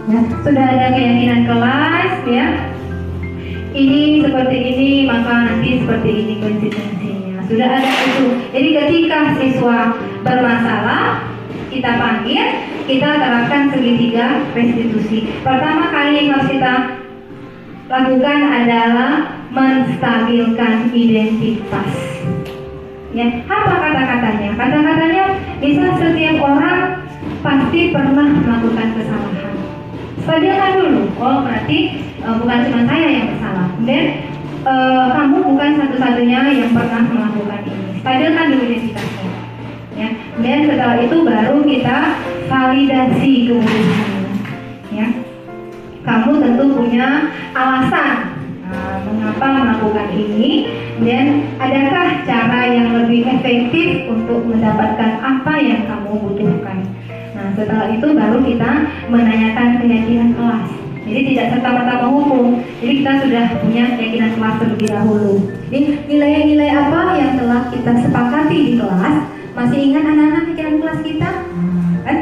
Ya, sudah ada keyakinan kelas, ya. Ini seperti ini, maka nanti seperti ini konsekuensinya. Sudah ada itu. Jadi ketika siswa bermasalah, kita panggil, kita terapkan segitiga restitusi. Pertama kali yang harus kita lakukan adalah menstabilkan identitas. Ya, apa kata-katanya? Kata-katanya bisa setiap orang pasti pernah melakukan kesalahan. Stabilkan dulu. Oh, berarti bukan cuma saya yang bersalah. Kemudian kamu bukan satu-satunya yang pernah melakukan ini. Stabilkan dulu identitasnya. Ya. Kemudian setelah itu baru kita validasi kebutuhannya. Ya. Kamu tentu punya alasan mengapa melakukan ini. Kemudian adakah cara yang lebih efektif untuk mendapatkan apa yang kamu butuhkan. Nah, setelah itu baru kita menanyakan keyakinan kelas. Jadi tidak serta-merta menghukum. Jadi kita sudah punya keyakinan kelas terlebih dahulu. Jadi nilai-nilai apa yang telah kita sepakati di kelas? Masih ingat anak-anak keyakinan kelas kita? Kan?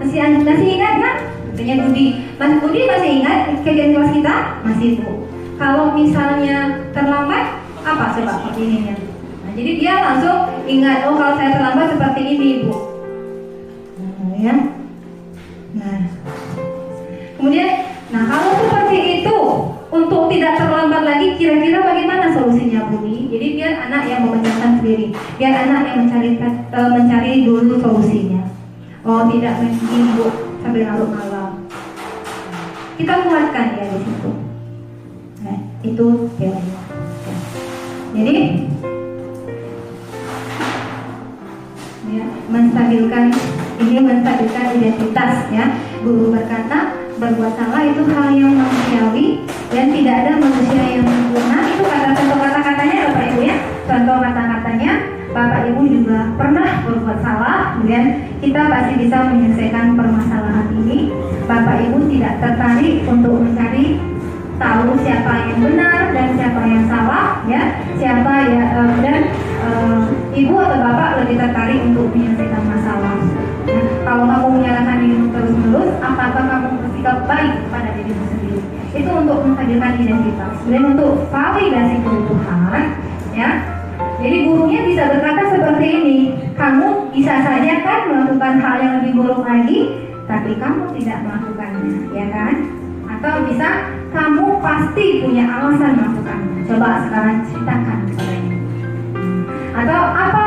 Masih ingat kan? Katanya Budi. Mas Budi masih ingat keyakinan kelas kita? Masih, Bu. Kalau misalnya terlambat, apa coba ininya? Nah, jadi dia langsung ingat, oh kalau saya terlambat seperti ini, Bu. Ya. Nah, kemudian, kalau seperti itu untuk tidak terlambat lagi, kira-kira bagaimana solusinya, Budi? Jadi biar anak yang memecahkan sendiri, biar anak yang mencari dulu solusinya. Oh, tidak main Bu sampai larut malam. Kita kuatkan ya di situ. Nah, itu teorinya. Jadi, ya, menstabilkan identitas, ya. Guru berkata berbuat salah itu hal yang manusiawi dan tidak ada manusia yang sempurna. Itu contoh kata-katanya Bapak Ibu, ya. Contoh kata-katanya Bapak Ibu juga pernah berbuat salah, kemudian kita pasti bisa menyelesaikan permasalahan ini. Bapak Ibu tidak tertarik untuk mencari tahu siapa yang benar dan siapa yang salah, ya. Siapa ya, dan Ibu atau Bapak lebih tertarik untuk menyelesaikan masalah. Ya, kalau kamu menyalahkan dirimu terus-menerus, apakah kamu bersikap baik pada dirimu sendiri? Itu untuk menstabilkan identitas. Kemudian untuk validasi kebutuhan, ya. Jadi gurunya bisa berkata seperti ini, kamu bisa saja kan melakukan hal yang lebih buruk lagi, tapi kamu tidak melakukannya, ya kan? Atau bisa kamu pasti punya alasan melakukannya. Coba sekarang ceritakan kepadanya. Atau apa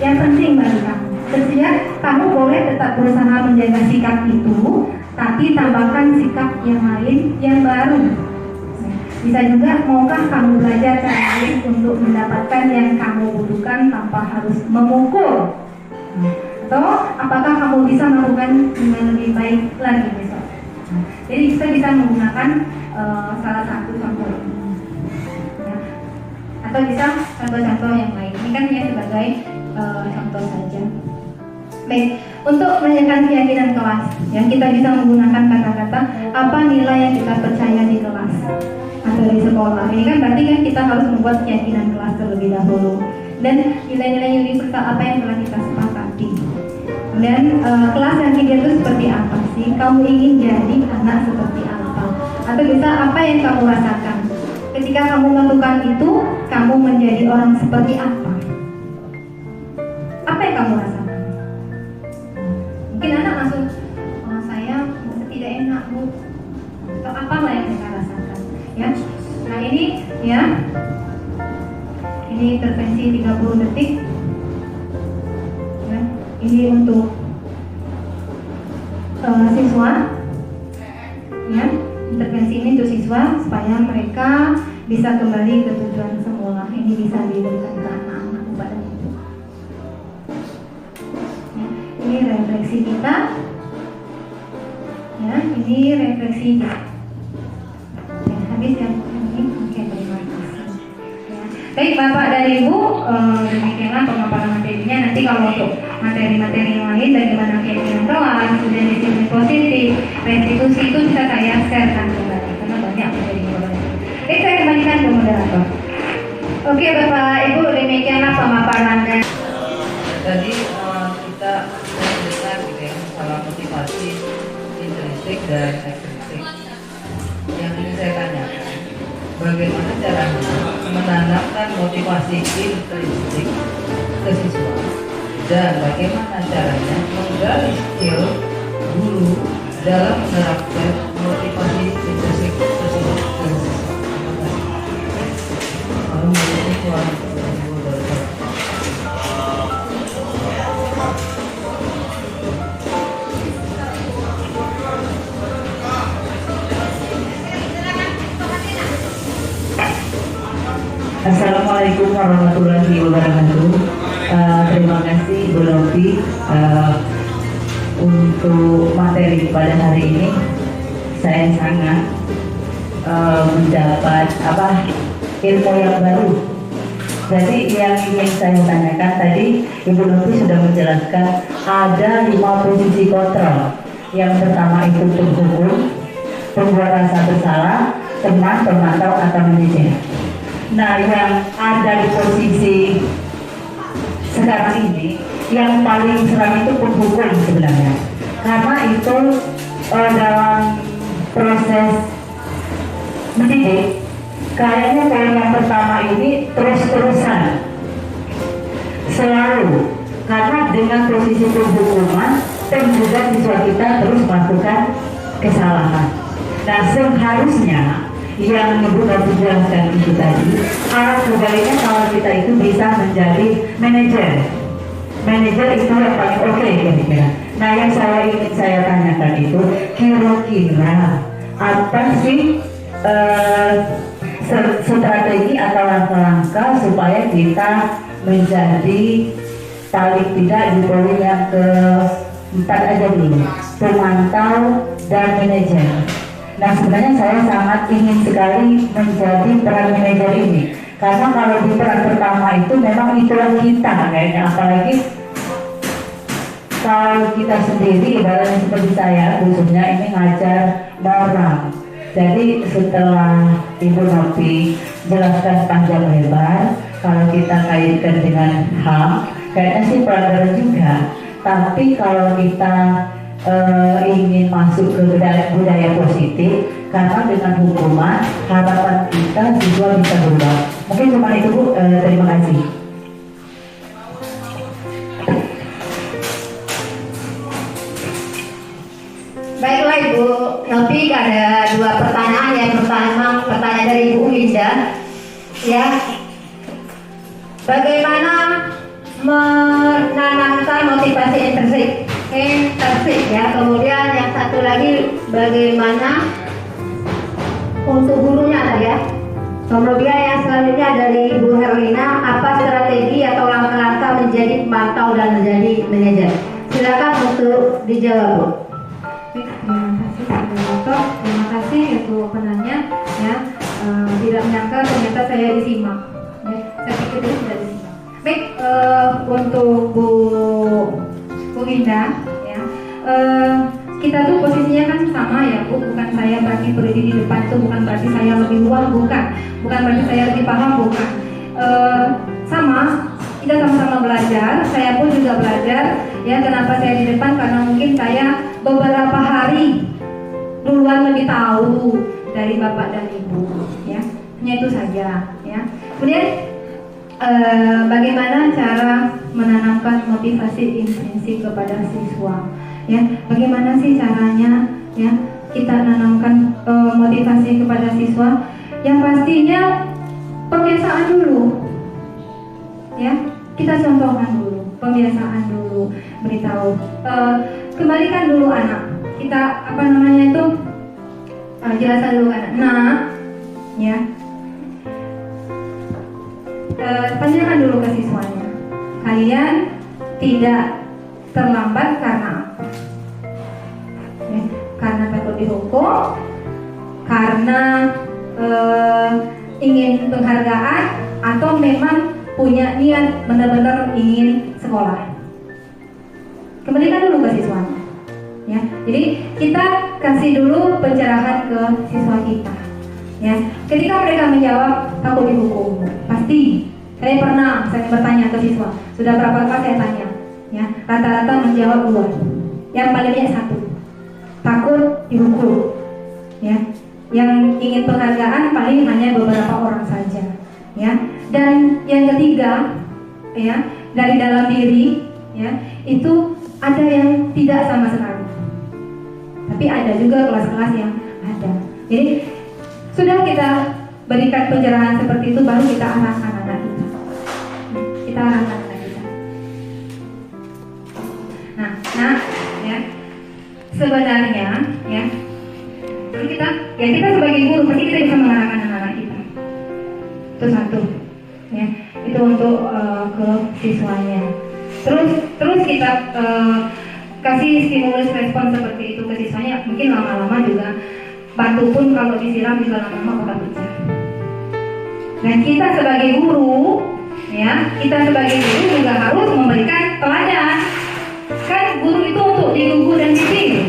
yang penting bagi kamu? Sehingga kamu boleh tetap berusaha menjaga sikap itu, tapi tambahkan sikap yang lain yang baru. Bisa juga, maukah kamu belajar cara lain untuk mendapatkan yang kamu butuhkan tanpa harus memukul? Atau apakah kamu bisa melakukan dengan lebih baik lagi besok? Jadi kita bisa menggunakan salah satu contoh ini, ya. Atau bisa contoh-contoh yang lain. Ini kan hanya sebagai contoh saja. Baik, untuk menanyakan keyakinan kelas, yang kita bisa menggunakan kata-kata apa nilai yang kita percaya di kelas atau di sekolah. Ini kan berarti kan kita harus membuat keyakinan kelas terlebih dahulu. Dan nilai-nilai universal apa yang telah kita sepakati. Dan kelas yang tiga itu seperti apa sih? Kamu ingin jadi anak seperti apa? Atau bisa apa yang kamu rasakan? Ketika kamu melakukan itu, kamu menjadi orang seperti apa? Apa yang kamu rasakan? Mungkin anak langsung, oh saya tidak enak Bu. Atau apa lah yang mereka rasakan? Ya. Nah ini, ya. Ini intervensi 30 detik. Ya. Ini untuk siswa, ya. Intervensi ini untuk siswa supaya mereka bisa kembali ke tujuan semula. Ini bisa diberikan ke anak-anak pada itu. Ya. Ini refleksi kita, ya. Ini refleksi kita. Ya, habis yang ini, oke. Baik Bapak dan Ibu, demikianlah pemaparan materinya. Nanti kalau untuk materi-materi yang lain, bagaimana keyakinan kelas, kemudian disiplin positif, restitusi itu bisa saya sharekan kembali karena banyak materi yang baru. Baik, saya kembalikan ke moderator. Oke Bapak Ibu, demikianlah pemaparannya. Tadi kita mendengar gitu ya, masalah motivasi intrinsik dan ekstrinsik. Yang ingin saya tanyakan, bagaimana caranya menanamkan motivasi intrinsik ke siswa, dan bagaimana caranya menggali skill guru dalam menerapkan motivasi intrinsik tersebut ke siswa. Assalamualaikum warahmatullahi wabarakatuh. Terima kasih Bu Novi untuk materi pada hari ini. Saya sangat mendapat ilmu yang baru. Jadi yang ingin saya tanyakan tadi, Ibu Novi sudah menjelaskan ada 5 posisi kontrol. Yang pertama itu penghukum, pembuat rasa bersalah, teman, pemantau atau manajer. Nah, yang ada di posisi sekarang ini, yang paling seram itu penghukum sebenarnya, karena itu dalam proses mendidik, kayaknya poin yang pertama ini terus-terusan selalu, karena dengan posisi penghukuman dan juga siswa kita terus melakukan kesalahan. Nah, seharusnya yang Ibu Novi jelaskan itu tadi, arah kebaliknya kalau kita itu bisa menjadi manajer. Manajer itu yang paling oke kira-kira. Nah, yang ingin saya tanyakan itu, kira-kira apa sih strategi atau langkah-langkah supaya kita menjadi paling tidak di poin yang keempat aja dulu, pemantau dan manajer. Nah, sebenarnya saya sangat ingin sekali menjadi peran manajer ini, karena kalau di peran pertama itu memang itulah kita kayaknya, apalagi kalau kita sendiri ibaratnya seperti saya khususnya ini ngajar moral. Jadi setelah Ibu Novi jelaskan panjang lebar, kalau kita kaitkan dengan HAM, kayaknya sih pelanggaran juga. Tapi kalau kita ingin masuk ke budaya positif, karena dengan hukuman harapan kita siswa bisa berubah. Mungkin cuma itu Bu, terima kasih. Baiklah Ibu Novi, ada 2 pertanyaan. Yang pertama pertanyaan dari Ibu Winda, ya, bagaimana menanamkan motivasi intrinsik ya. Kemudian yang satu lagi, bagaimana untuk gurunya tadi ya. Kemudian yang selanjutnya dari Ibu Herlina, apa strategi atau langkah-langkah menjadi pemantau dan menjadi manajer? Silakan untuk dijawab Bu. Terima kasih untuk penanya ya. Tidak menyangka ternyata saya disimak ya. Saya pikir itu sudah disimak. Baik, untuk Bu Winda ya, kita tuh posisinya kan sama ya Bu, bukan saya berarti berdiri di depan itu bukan berarti saya lebih luas, bukan berarti saya lebih paham, bukan. Sama, kita sama-sama belajar, saya pun juga belajar ya. Kenapa saya di depan? Karena mungkin saya beberapa hari duluan lebih tahu dari Bapak dan Ibu ya, hanya itu saja ya. Kemudian bagaimana cara menanamkan motivasi intrinsik kepada siswa ya, bagaimana sih caranya ya kita menanamkan motivasi kepada siswa? Yang pastinya pembiasaan dulu ya, kita contohkan dulu, pembiasaan dulu, beritahu, kembalikan dulu anak kita jelaskan dulu anak. Nah ya, tanyakan dulu ke siswanya, kalian tidak terlambat karena apa? Ya, karena takut dihukum, karena ingin penghargaan, atau memang punya niat benar-benar ingin sekolah. Kembalikan dulu ke siswanya. Ya, jadi kita kasih dulu pencerahan ke siswa kita. Ya, ketika mereka menjawab takut dihukum, pasti saya pernah bertanya ke siswa, sudah berapa kali saya tanya, ya rata-rata menjawab 2, yang paling banyak 1, takut dihukum. Ya, yang ingin penghargaan paling hanya beberapa orang saja. Ya, dan yang ketiga, ya dari dalam diri, ya itu ada yang tidak sama sekali. Tapi ada juga kelas-kelas yang ada. Jadi sudah kita berikan pencerahan seperti itu, baru kita arahkan anak kita. Kita arahkan anak kita. Nah, ya sebenarnya, ya kita sebagai guru pasti kita bisa mengarahkan anak-anak kita. Itu satu, ya itu untuk ke siswanya. Terus kita kasih stimulus respon seperti itu ke siswanya. Mungkin lama-lama juga batu pun kalau disiram juga lama-lama bakal pecah. Dan kita sebagai guru, ya kita sebagai guru juga harus memberikan teladan. Kan guru itu untuk ditunggu dan dipilih.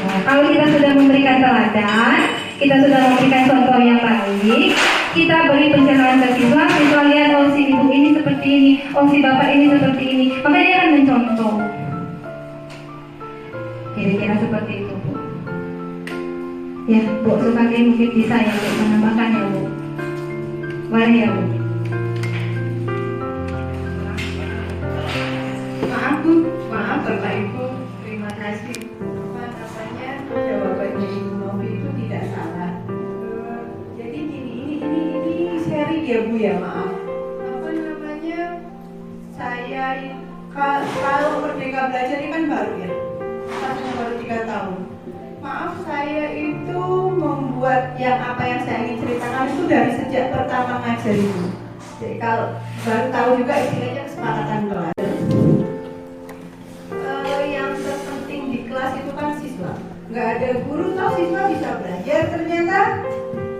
Nah, kalau kita sudah memberikan teladan, kita sudah memberikan contoh yang baik, kita beri pencerahan ke siswa, siswa lihat oh si ibu ini seperti ini, oh si bapak ini seperti ini, maka dia akan mencontoh. Kira-kira seperti itu, Bu. Ya, Bu Sukati mungkin bisa ya untuk menambahkan ya, Bu. Boleh ya, Bu. Maaf Bapak Ibu, terima kasih. Jawabannya Ibu Novi itu tidak salah. Jadi ini sharing ya Bu ya, maaf. Saya kalau Merdeka Belajar ini kan baru ya, baru 3 tahun. Maaf, saya itu membuat apa yang saya ingin ceritakan itu dari sejak pertama ngajar itu. Jadi kalau baru tahu juga istilahnya kesepakatan kelas. Yang terpenting di kelas itu kan siswa. Nggak ada guru toh siswa bisa belajar ternyata.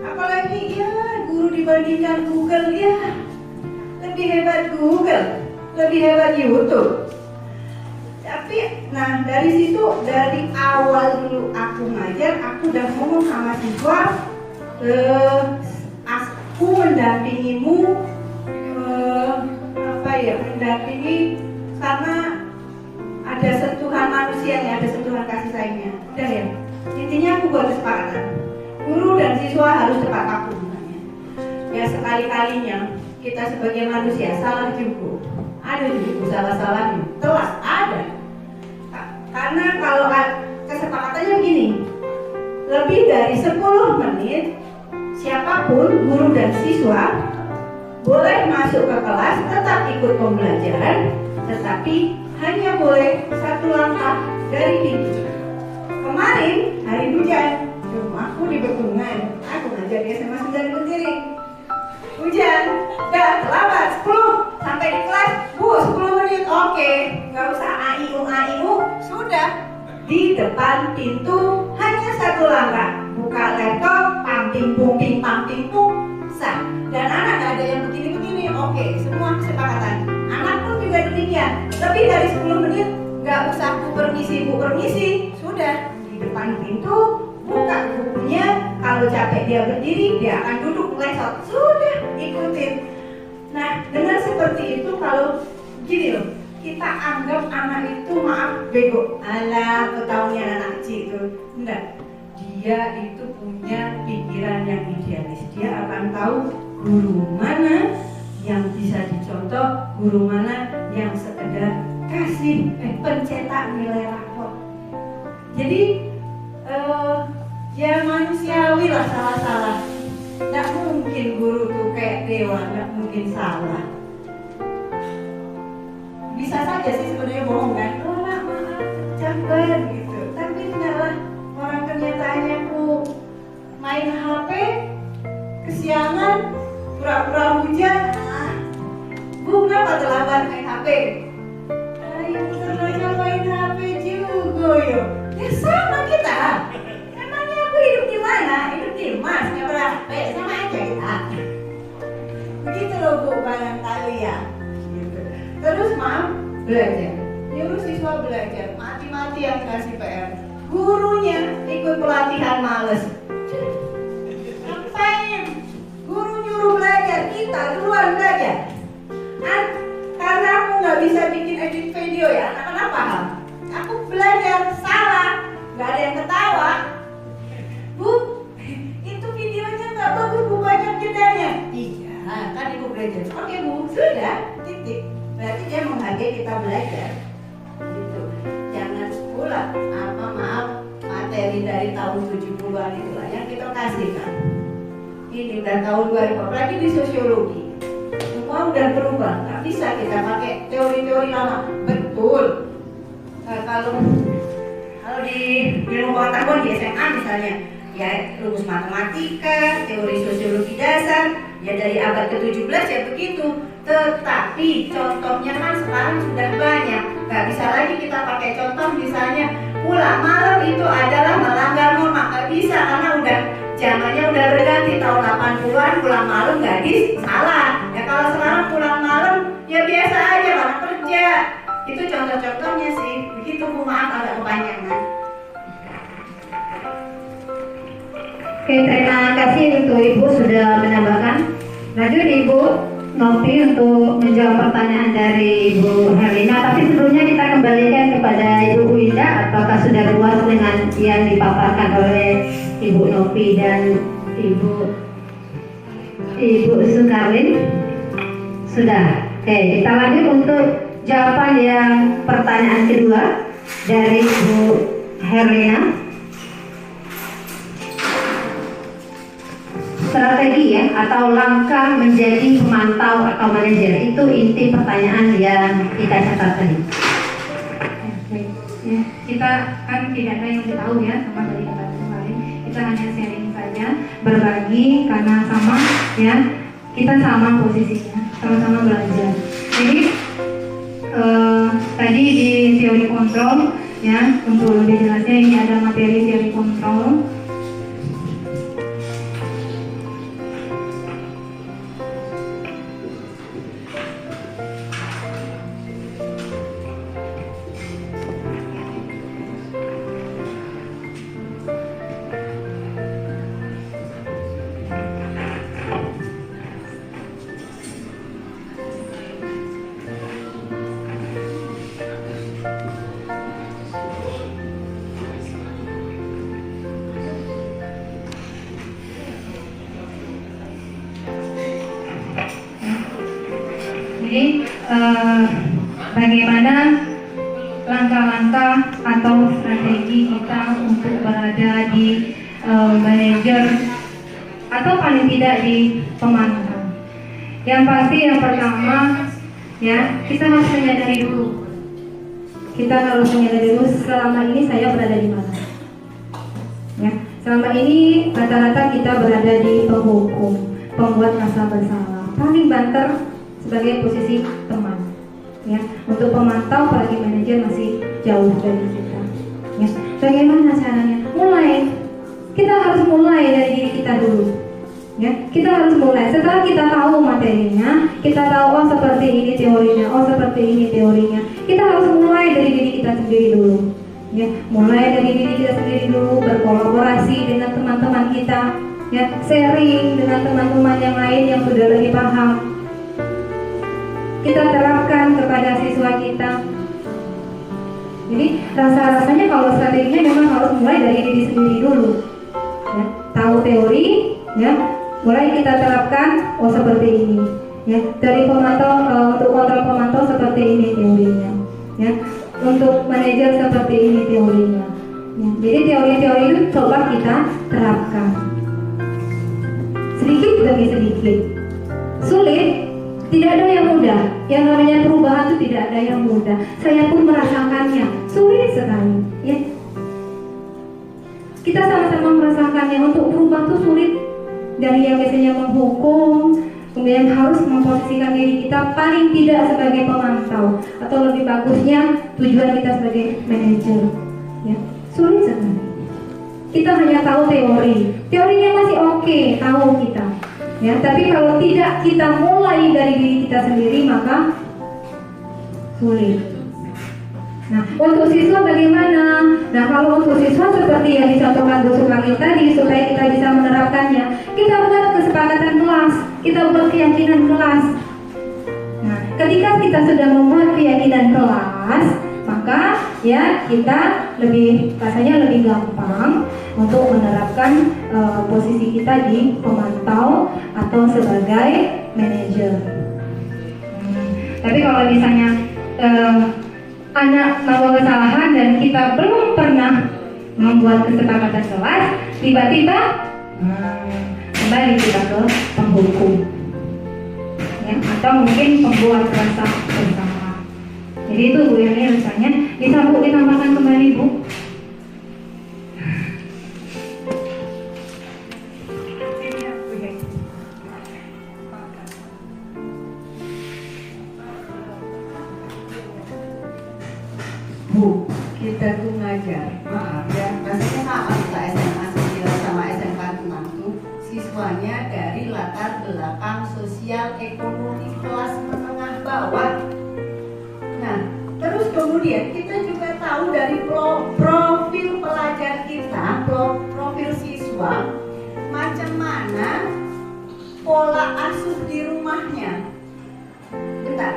Apalagi ya guru dibandingkan Google ya lebih hebat Google, lebih hebat YouTube. Tapi nah dari situ, dari awal dulu aku ngajar, aku udah ngomong sama siswa, aku mendampingimu, mendampingi karena ada sentuhan manusianya, ada sentuhan kasih sayangnya. Udah ya, intinya aku buat kesepakatan. Guru dan siswa harus tepat waktu sebenarnya. Ya sekali-kalinya kita sebagai manusia salah juga. Ada juga salah-salahnya, telat ada. Karena kalau kesepakatannya begini, lebih dari 10 menit siapapun guru dan siswa boleh masuk ke kelas, tetap ikut pembelajaran, tetapi hanya boleh 1 langkah dari pintu. Kemarin hari hujan, aku di Pegunungan, aku ngajar di SMA 9 Berdiri. Hujan, udah terlambat 10 sampai di kelas, Bu 10 menit, oke, nggak usah AIU, sudah di depan pintu hanya 1 langkah, buka laptop, pamping pung, sah. Dan anak nggak ada yang begini-begini, oke, semua kesepakatan. Anak pun juga demikian, lebih dari 10 menit, nggak usah bu permisi, sudah di depan pintu, buka bukunya, kalau capek dia berdiri, dia akan duduk lesot, sudah ikutin. Nah dengan seperti itu kalau gini loh, kita anggap anak itu maaf bego, alah ketahunya anak kecil itu, enggak. Dia itu punya pikiran yang idealis, dia akan tahu guru mana yang bisa dicontoh, guru mana yang sekedar kasih pencetak nilai rapor. Jadi ya manusiawi lah salah-salah. Nggak mungkin guru tuh kayak dewa, nggak mungkin salah. Bisa saja sih sebenarnya bohong kan, maaf caper gitu. Tapi enggaklah, orang kenyataannya aku main HP kesiangan, pura-pura hujan. Bu kenapa terlambat main HP? Ayo ternyata main HP juga yo. Ya sama kita. Emangnya aku hidup di mana? Hidup di Mars, nggak pernah HP, sama aja kita. belajar, nyuruh siswa belajar, mati-mati yang kasih PR. Gurunya ikut pelatihan males. Ngapain? Guru nyuruh belajar, kita duluan belajar. Karena aku nggak bisa bikin edit video ya, anak-anak paham. Aku belajar salah, nggak ada yang ketawa. Bu, itu videonya nggak bagus, Bu, banyak jedanya. Iya, kan Ibu belajar. Oke Bu, sudah, titik. Berarti dia menghargai kita belajar. Gitu. Jangan pula maaf materi dari tahun 70-an itulah yang kita kasihkan. Ini udah tahun 2000, apalagi di sosiologi. Semua udah berubah, nggak bisa kita pakai teori-teori lama. Betul. Nah, kalau di ilmu pengetahuan di SMA misalnya, ya rumus matematika, teori sosiologi dasar, ya dari abad ke-17 ya begitu. Tetapi contohnya kan sekarang sudah banyak. Nggak bisa lagi kita pakai contoh misalnya pulang malam itu adalah melanggar norma. Nggak bisa karena udah zamannya udah berganti. Tahun 80-an pulang malam gadis salah. Ya kalau sekarang pulang malam ya biasa aja, orang kerja. Itu contoh-contohnya sih. Begitu Bu, maaf agak kepanjangan. Oke, terima kasih untuk Ibu sudah menambahkan. Lanjut Ibu Novi untuk menjawab pertanyaan dari Ibu Herlina. Tapi sebelumnya kita kembalikan kepada Ibu Winda, apakah sudah puas dengan yang dipaparkan oleh Ibu Novi dan Ibu Sukarlin? Sudah. Oke, kita lanjut untuk jawaban yang pertanyaan kedua dari Ibu Herlina. Strategi ya, atau langkah menjadi pemantau atau manajer, itu inti pertanyaan yang kita catat tadi. Ya, kita kan tidak ada yang tahu ya sama dari kata kemarin. Kita hanya sharing saja, berbagi karena sama ya, kita sama posisinya, sama-sama belajar. Jadi tadi di teori kontrol ya, untuk lebih jelasnya ini ada materi teori kontrol. Jadi bagaimana langkah-langkah atau strategi kita untuk berada di manajer atau paling tidak di pemantau. Yang pasti yang pertama ya, kita harus menyadari dulu. Kita harus menyadari dulu selama ini saya berada di mana. Ya, selama ini rata-rata kita berada di penghukum, pembuat rasa bersalah, paling banter sebagai posisi teman. Ya, untuk pemantau apalagi manajer masih jauh dari kita. Ya, bagaimana caranya? Kita harus mulai dari diri kita dulu. Ya, kita harus mulai. Setelah kita tahu materinya, kita tahu oh seperti ini teorinya, oh seperti ini teorinya. Kita harus mulai dari diri kita sendiri dulu. Ya, mulai dari diri kita sendiri dulu, berkolaborasi dengan teman-teman kita, ya, sharing dengan teman-teman yang lain yang sudah lebih paham. Kita terapkan kepada siswa kita. Jadi rasa-rasanya kalau strateginya memang harus mulai dari diri sendiri dulu. Ya, tahu teori, ya, mulai kita terapkan. Oh seperti ini. Ya, dari pemantau untuk kontrol pemantau seperti ini teorinya. Ya, untuk manajer seperti ini teorinya. Ya, jadi teori-teori itu coba kita terapkan. Sedikit demi sedikit. Sulit. Tidak ada yang mudah. Yang namanya perubahan itu tidak ada yang mudah. Saya pun merasakannya. Sulit sekali. Ya. Kita sama-sama merasakannya. Untuk berubah itu sulit. Dari yang biasanya menghukum, kemudian harus memposisikan diri kita paling tidak sebagai pemantau, atau lebih bagusnya tujuan kita sebagai manajer. Ya. Sulit sekali. Kita hanya tahu teori. Teorinya masih oke, tahu kita. Ya, tapi kalau tidak kita mulai dari diri kita sendiri maka sulit. Nah, untuk siswa bagaimana? Nah, kalau untuk siswa seperti yang dicontohkan Bu Sulangi tadi, supaya kita bisa menerapkannya, kita buat kesepakatan kelas, kita buat keyakinan kelas. Nah, ketika kita sudah membuat keyakinan kelas, maka ya kita rasanya lebih gampang untuk menerapkan posisi kita di pemantau atau sebagai manajer. Tapi kalau misalnya anak melakukan kesalahan dan kita belum pernah membuat kesepakatan kelas, tiba-tiba kembali kita ke penghukum, ya, atau mungkin pembuat rasa bersama. Jadi itu Bu Yani rasanya bisa Bu ditambahkan kembali Bu. Bu, kita tuh ngajar, maaf ya, rasanya sama kita SMA 9 sama SMK 6 tuh siswanya dari latar belakang sosial ekonomi kelas menengah bawah. Nah, terus kemudian kita juga tahu dari profil pelajar kita, profil siswa, macam mana pola asuh di rumahnya. Bentar,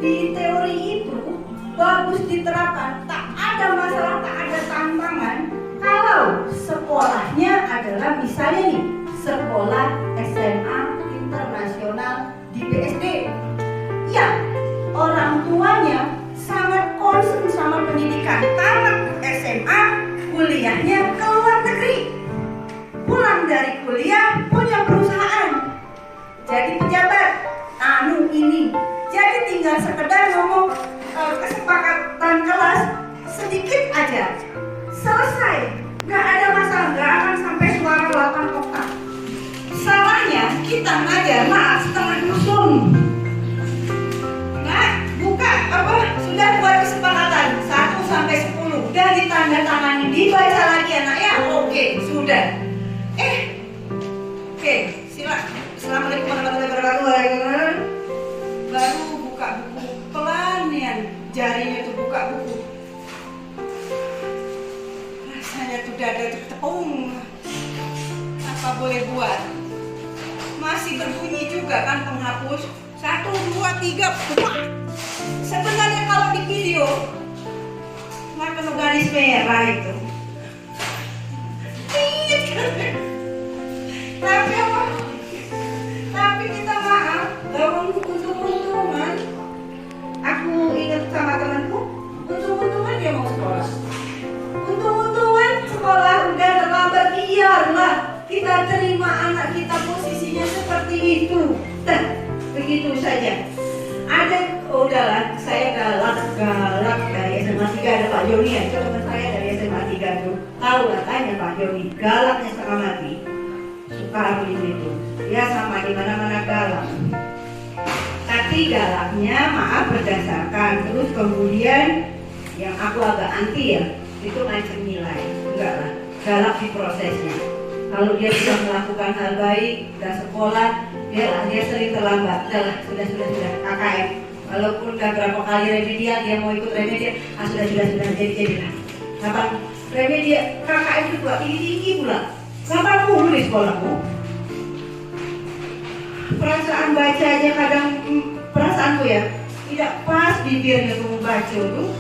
di teori itu bagus diterapkan, tak ada masalah, tak ada tantangan kalau sekolahnya adalah misalnya nih sekolah SMA internasional di BSD yang orang tuanya sangat concern sama pendidikan, tamat SMA, kuliahnya ke luar negeri, pulang dari kuliah punya perusahaan, jadi pejabat, ini, jadi tinggal sekedar ngomong kesepakatan kelas sedikit aja selesai, nggak ada masalah, nggak akan sampai suara 8 oktav. Salahnya kita ngajar maaf setengah musun. Nah, sudah buat kesepakatan 1 sampai 10 udah ditandatangani, dibaca lagi anaknya, oke, sudah. Oke, silakan. Assalamualaikum warahmatullahi wabarakatuh. Baru buka buku pelan ya, jarinya tuh buka buku, rasanya tuh dada tuh tepung. Apa boleh buat, masih berbunyi juga kan penghapus 1, 2, 3 wah. Sebenarnya kalau di video nggak perlu garis merah itu, tapi apa, tapi kita maaf dalam untung-untungan. Aku ingat sama temanku, untung-untungan dia mau sekolah, untung-untungan sekolah udah terlambat, biarlah kita terima anak kita posisinya seperti itu. Begitu saja. Ada, udahlah, saya galak dari SMA 3, ada Pak Joni ya, teman saya dari SMA 3 tuh, tahu lah, tanya Pak Joni, galaknya setengah mati, suka aku di situ, dia sama di mana-mana galak. Tapi galaknya maaf berdasarkan, terus kemudian yang aku agak anti ya, itu ngancam nilai, enggak lah, galak di prosesnya. Kalau dia bisa melakukan hal baik, udah sekolah, dia sering terlambat, sudah KKM. Walaupun udah berapa kali remedial, dia mau ikut remedial, sudah jadi lah. Kapan remedial KKM juga tinggi pula, 80 di sekolahku. Perasaan baca aja kadang, perasaanku ya, tidak pas bibirnya tuh membaca tuh.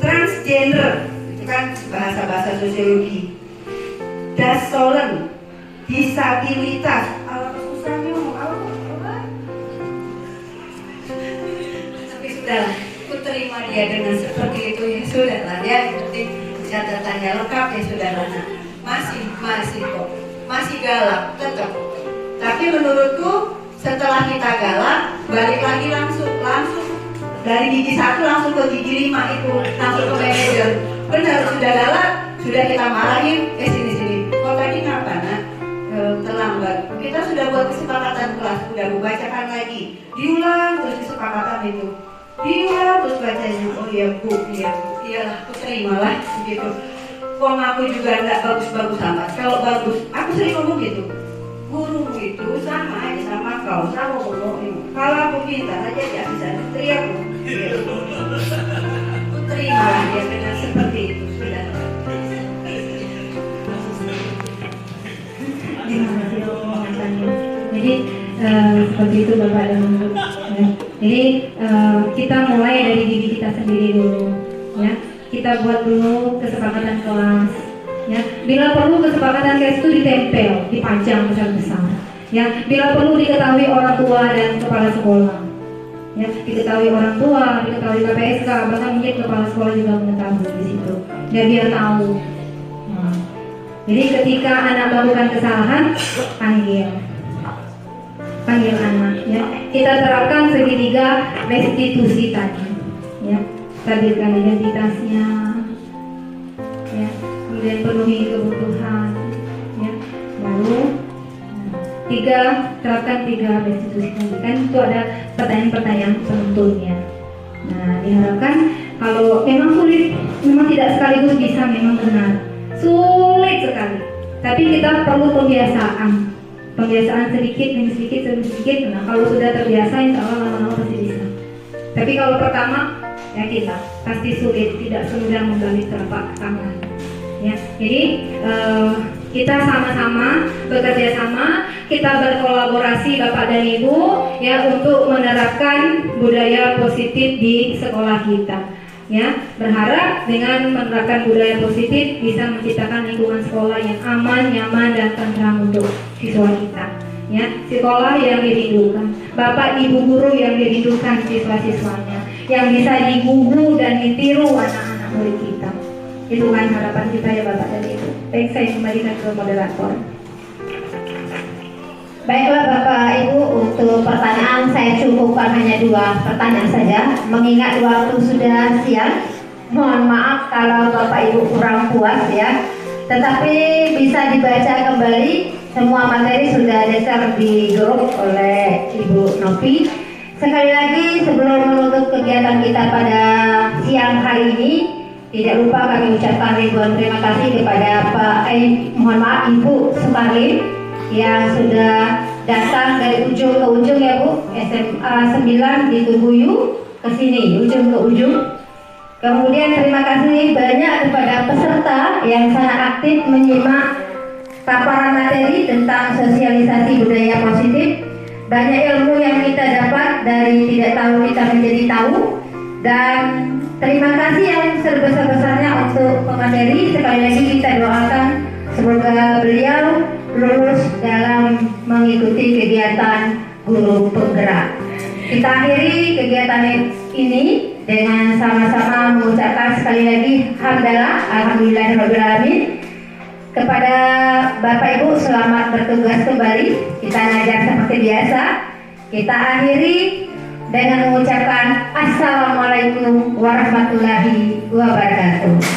Transgender, itu kan bahasa sosiologi. Dasolen, disabilitas, susahnya ngomong apa? Tapi sudahlah, aku terima dia dengan seperti itu, ya sudahlah, dia seperti catatannya lengkap, ya sudahlah. Masih kok, masih galak, tetap. Tapi menurutku setelah kita galak, balik lagi langsung dari gigi 1 langsung ke gigi 5 itu, langsung ke manajer. Benar, sudah galak, sudah kita marahin, sini. Kok tadi kenapa nak? Terlambat. Kita sudah buat kesepakatan kelas, sudah membacakan lagi, diulang terus kesepakatan itu, diulang terus bacanya. Oh iya bu, iyalah, aku terimalah begitu. Kok aku juga enggak bagus-bagus amat. Kalau bagus, aku sering ngomong gitu. Bu, guru itu sama aja sama kau, sama ngomongin. Kalau aku pintar aja dia bisa teriak aku. Aku terima dia dengan seperti itu sudah. Terima kasih penjelasannya. Jadi seperti itu Bapak dan Ibu. Ya. Jadi kita mulai dari diri kita sendiri dulu. Ya, kita buat dulu kesepakatan kelas. Ya, bila perlu kesepakatan kelas itu ditempel, dipajang besar-besar. Ya, bila perlu diketahui orang tua dan kepala sekolah. Ya, diketahui orang tua, diketahui KPSK, bahkan mungkin kepala sekolah juga mengetahui di situ. Dan dia tahu. Nah, jadi ketika anak melakukan kesalahan, panggil anak. Ya, kita terapkan segitiga restitusi tadi. Ya, stabilkan identitasnya. Ya, kemudian penuhi kebutuhan. Ya, baru terapkan tiga restitusi tadi. Kan itu ada pertanyaan-pertanyaan penuntunnya. Nah, diharapkan kalau memang sulit, memang tidak sekaligus bisa, memang benar sulit sekali. Tapi kita perlu pembiasaan sedikit demi sedikit. Nah, kalau sudah terbiasa, insya Allah lama-lama pasti bisa. Tapi kalau pertama, ya kita pasti sulit, tidak semudah membalik telapak tangan. Ya, jadi kita sama-sama bekerja sama, kita berkolaborasi Bapak dan Ibu ya untuk menerapkan budaya positif di sekolah kita. Ya, berharap dengan menerapkan budaya positif bisa menciptakan lingkungan sekolah yang aman, nyaman, dan tentram untuk siswa kita. Ya, sekolah yang dirindukan, Bapak Ibu guru yang dirindukan siswa-siswanya, yang bisa digugu dan ditiru anak-anak murid kita. Itu kan harapan kita ya Bapak dan Ibu. Baik, saya kembalikan ke moderator. Baiklah Bapak Ibu, untuk pertanyaan saya cukupkan hanya 2 pertanyaan saja. Mengingat waktu sudah siang, mohon maaf kalau Bapak Ibu kurang puas ya. Tetapi bisa dibaca kembali, semua materi sudah ada di grup oleh Ibu Novi. Sekali lagi sebelum menutup kegiatan kita pada siang hari ini, tidak lupa kami ucapkan ribuan terima kasih kepada Ibu Sukarlim yang sudah datang dari ujung ke ujung ya Bu, SMA 9 di Tubuyu ke sini, ujung ke ujung. Kemudian terima kasih banyak kepada peserta yang sangat aktif menyimak paparan materi tentang sosialisasi budaya positif. Banyak ilmu yang kita dapat dari tidak tahu kita menjadi tahu. Dan terima kasih yang sebesar-besarnya untuk pemateri. Sekali lagi kita doakan semoga beliau lulus dalam mengikuti kegiatan guru penggerak. Kita akhiri kegiatan ini dengan sama-sama mengucapkan sekali lagi hamdalah, alhamdulillahirrahmanirrahim. Kepada Bapak Ibu selamat bertugas kembali. Kita ngajar seperti biasa. Kita akhiri dengan mengucapkan Assalamualaikum warahmatullahi wabarakatuh.